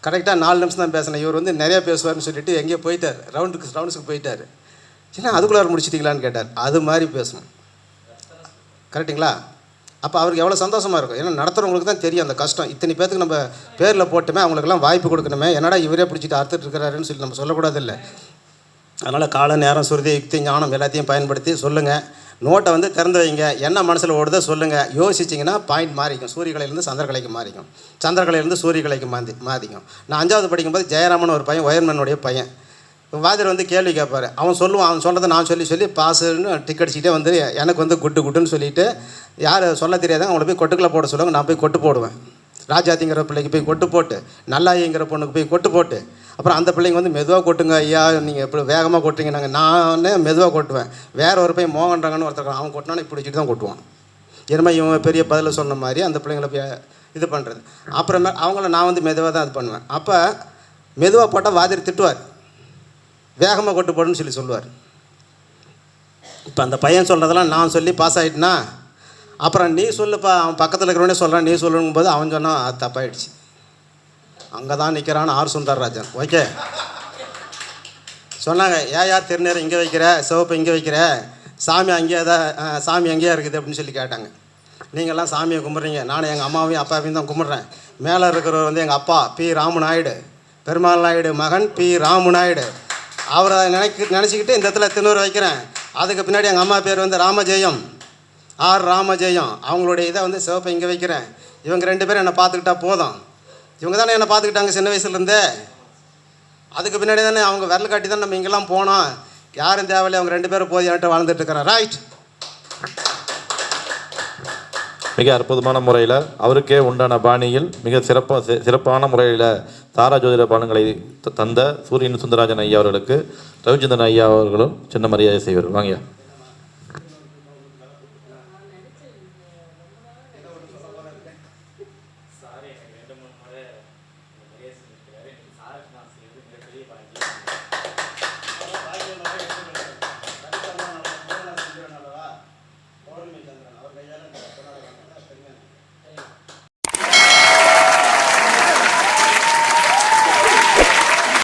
கரெக்டாக 4 நிமிஷம் தான் பேசினேன். இவர் வந்து நிறையா பேசுவார்னு சொல்லிட்டு எங்கேயோ போயிட்டார், ரவுண்ட்ஸுக்கு போயிட்டார். ஏன்னா அதுக்குள்ளே முடிச்சிட்டிங்களான்னு கேட்டார். அது மாதிரி பேசணும். கரெக்டுங்களா? அப்போ அவருக்கு எவ்வளோ சந்தோஷமாக இருக்கும். ஏன்னா நடத்துகிறவங்களுக்கு தான் தெரியும் அந்த கஷ்டம். இத்தனை பேருக்கு நம்ம பேரில் போட்டுமே அவங்களுக்கெல்லாம் வாய்ப்பு கொடுக்கணுமே, என்னடா இவரே பிடிச்சிட்டு அறுத்துட்டு இருக்கிறாருன்னு சொல்லி நம்ம சொல்லக்கூடாது இல்லை. அதனால் கால நேரம் சுருதி யுக்தி ஞானம் எல்லாத்தையும் பயன்படுத்தி சொல்லுங்கள். நோட்டை வந்து திறந்து வைங்க, என்ன மனசில் ஓடுதோ சொல்லுங்கள். யோசிச்சிங்கன்னா பாயிண்ட் மாறிக்கும். சூரியகலையிலேருந்து சந்திரகலைக்கு மாறிக்கும், சந்திரகலையிலேருந்து சூரியகலைக்கு மாறிக்கும். நான் 5வது படிக்கும்போது ஜெயராமன் ஒரு பையன், ஒயர்மேனுடைய பையன், வாதியர் வந்து கேள்வி கேட்பார். அவன் சொல்லுவான், அவன் சொன்னதை நான் சொல்லி பாஸுன்னு டிக் அடிச்சுட்டே வந்து எனக்கு வந்து குட்டுன்னு சொல்லிவிட்டு யார் சொல்ல தெரியாதாங்க அவங்கள போய் கொட்டுக்களை போட சொல்லுவாங்க. நான் போய் கொட்டு போடுவேன். ராஜாத்திங்கிற பிள்ளைக்கு போய் கொட்டு போட்டு, நல்லாயிங்கிற பொண்ணுக்கு போய் கொட்டு போட்டு, அப்புறம் அந்த பிள்ளைங்க வந்து மெதுவாக கொட்டுங்க ஐயா, நீங்கள் எப்படி வேகமாக கொட்டுறீங்க, நானே மெதுவாக கொட்டுவேன். வேற ஒரு பையன் மோகன்றாங்கன்னு ஒருத்தர், அவன் கொட்டினானே பிடிச்சிட்டு தான் கொட்டுவான். என்னமா இவன் பெரிய பதில் சொன்ன மாதிரி அந்த பிள்ளைங்களை போய் இது பண்ணுறது. அப்புறமே அவங்கள நான் வந்து மெதுவாக தான் இது பண்ணுவேன். அப்போ மெதுவாக போட்டால் வாதியர் திட்டுவார், வேகமாக கொட்டு போடுன்னு சொல்லுவார். இப்போ அந்த பையன் சொல்கிறதெல்லாம் நான் சொல்லி பாஸ் ஆகிட்டேன்னா அப்புறம் நீ சொல்லுப்பா, அவன் பக்கத்தில் இருக்கிறவனே சொல்கிறான் நீ சொல்லணும் போது அவன் சொன்னான் அது தப்பாயிடுச்சு. அங்கே தான் நிற்கிறான்னு ஆர் சுந்தரராஜன். ஓகே சொன்னாங்க, ஏயா திருநீர் இங்கே வைக்கிற, சிவப்பு இங்கே வைக்கிற, சாமி அங்கேயே தான், சாமி அங்கேயே இருக்குது அப்படின்னு சொல்லி கேட்டாங்க. நீங்கள்லாம் சாமியை கும்பிட்றீங்க, நானும் எங்கள் அம்மாவையும் அப்பாவையும் தான் கும்பிட்றேன். மேலே இருக்கிறவர் வந்து எங்கள் அப்பா பி ராமநாயுடு, பெருமாள் நாயுடு மகன் பி ராமநாயுடு. அவரை நினச்சிக்கிட்டு இந்த இடத்துல திருநூறு வைக்கிறேன். அதுக்கு பின்னாடி எங்கள் அம்மா பேர் வந்து ராமஜெயம், ஆர் ராமஜெயம். அவங்களுடைய இதை வந்து சிவப்பை இங்கே வைக்கிறேன். இவங்க 2 பேரும் என்னை பார்த்துக்கிட்டா போதும். இவங்க தானே என்னை பார்த்துக்கிட்டாங்க சின்ன வயசுலேருந்தே. அதுக்கு பின்னாடி தானே அவங்க விரல் காட்டி தான் நம்ம இங்கெல்லாம் போனோம். யாரும் தேவையில்லை, அவங்க 2 பேரும் போய் என்கிட்ட வாழ்ந்துட்டு இருக்கிறேன். ரைட்.
மிக அற்புதமான முறையில் அவருக்கே உண்டான பாணியில் மிக சிறப்பான முறையில் தாரா ஜோதிட பலன்களை தந்த சூரியன் சுந்தரராஜன் ஐயா அவர்களுக்கு ரவிச்சந்திரன் ஐயா அவர்களும் சின்ன மரியாதை செய்வார். வாங்கய்யா.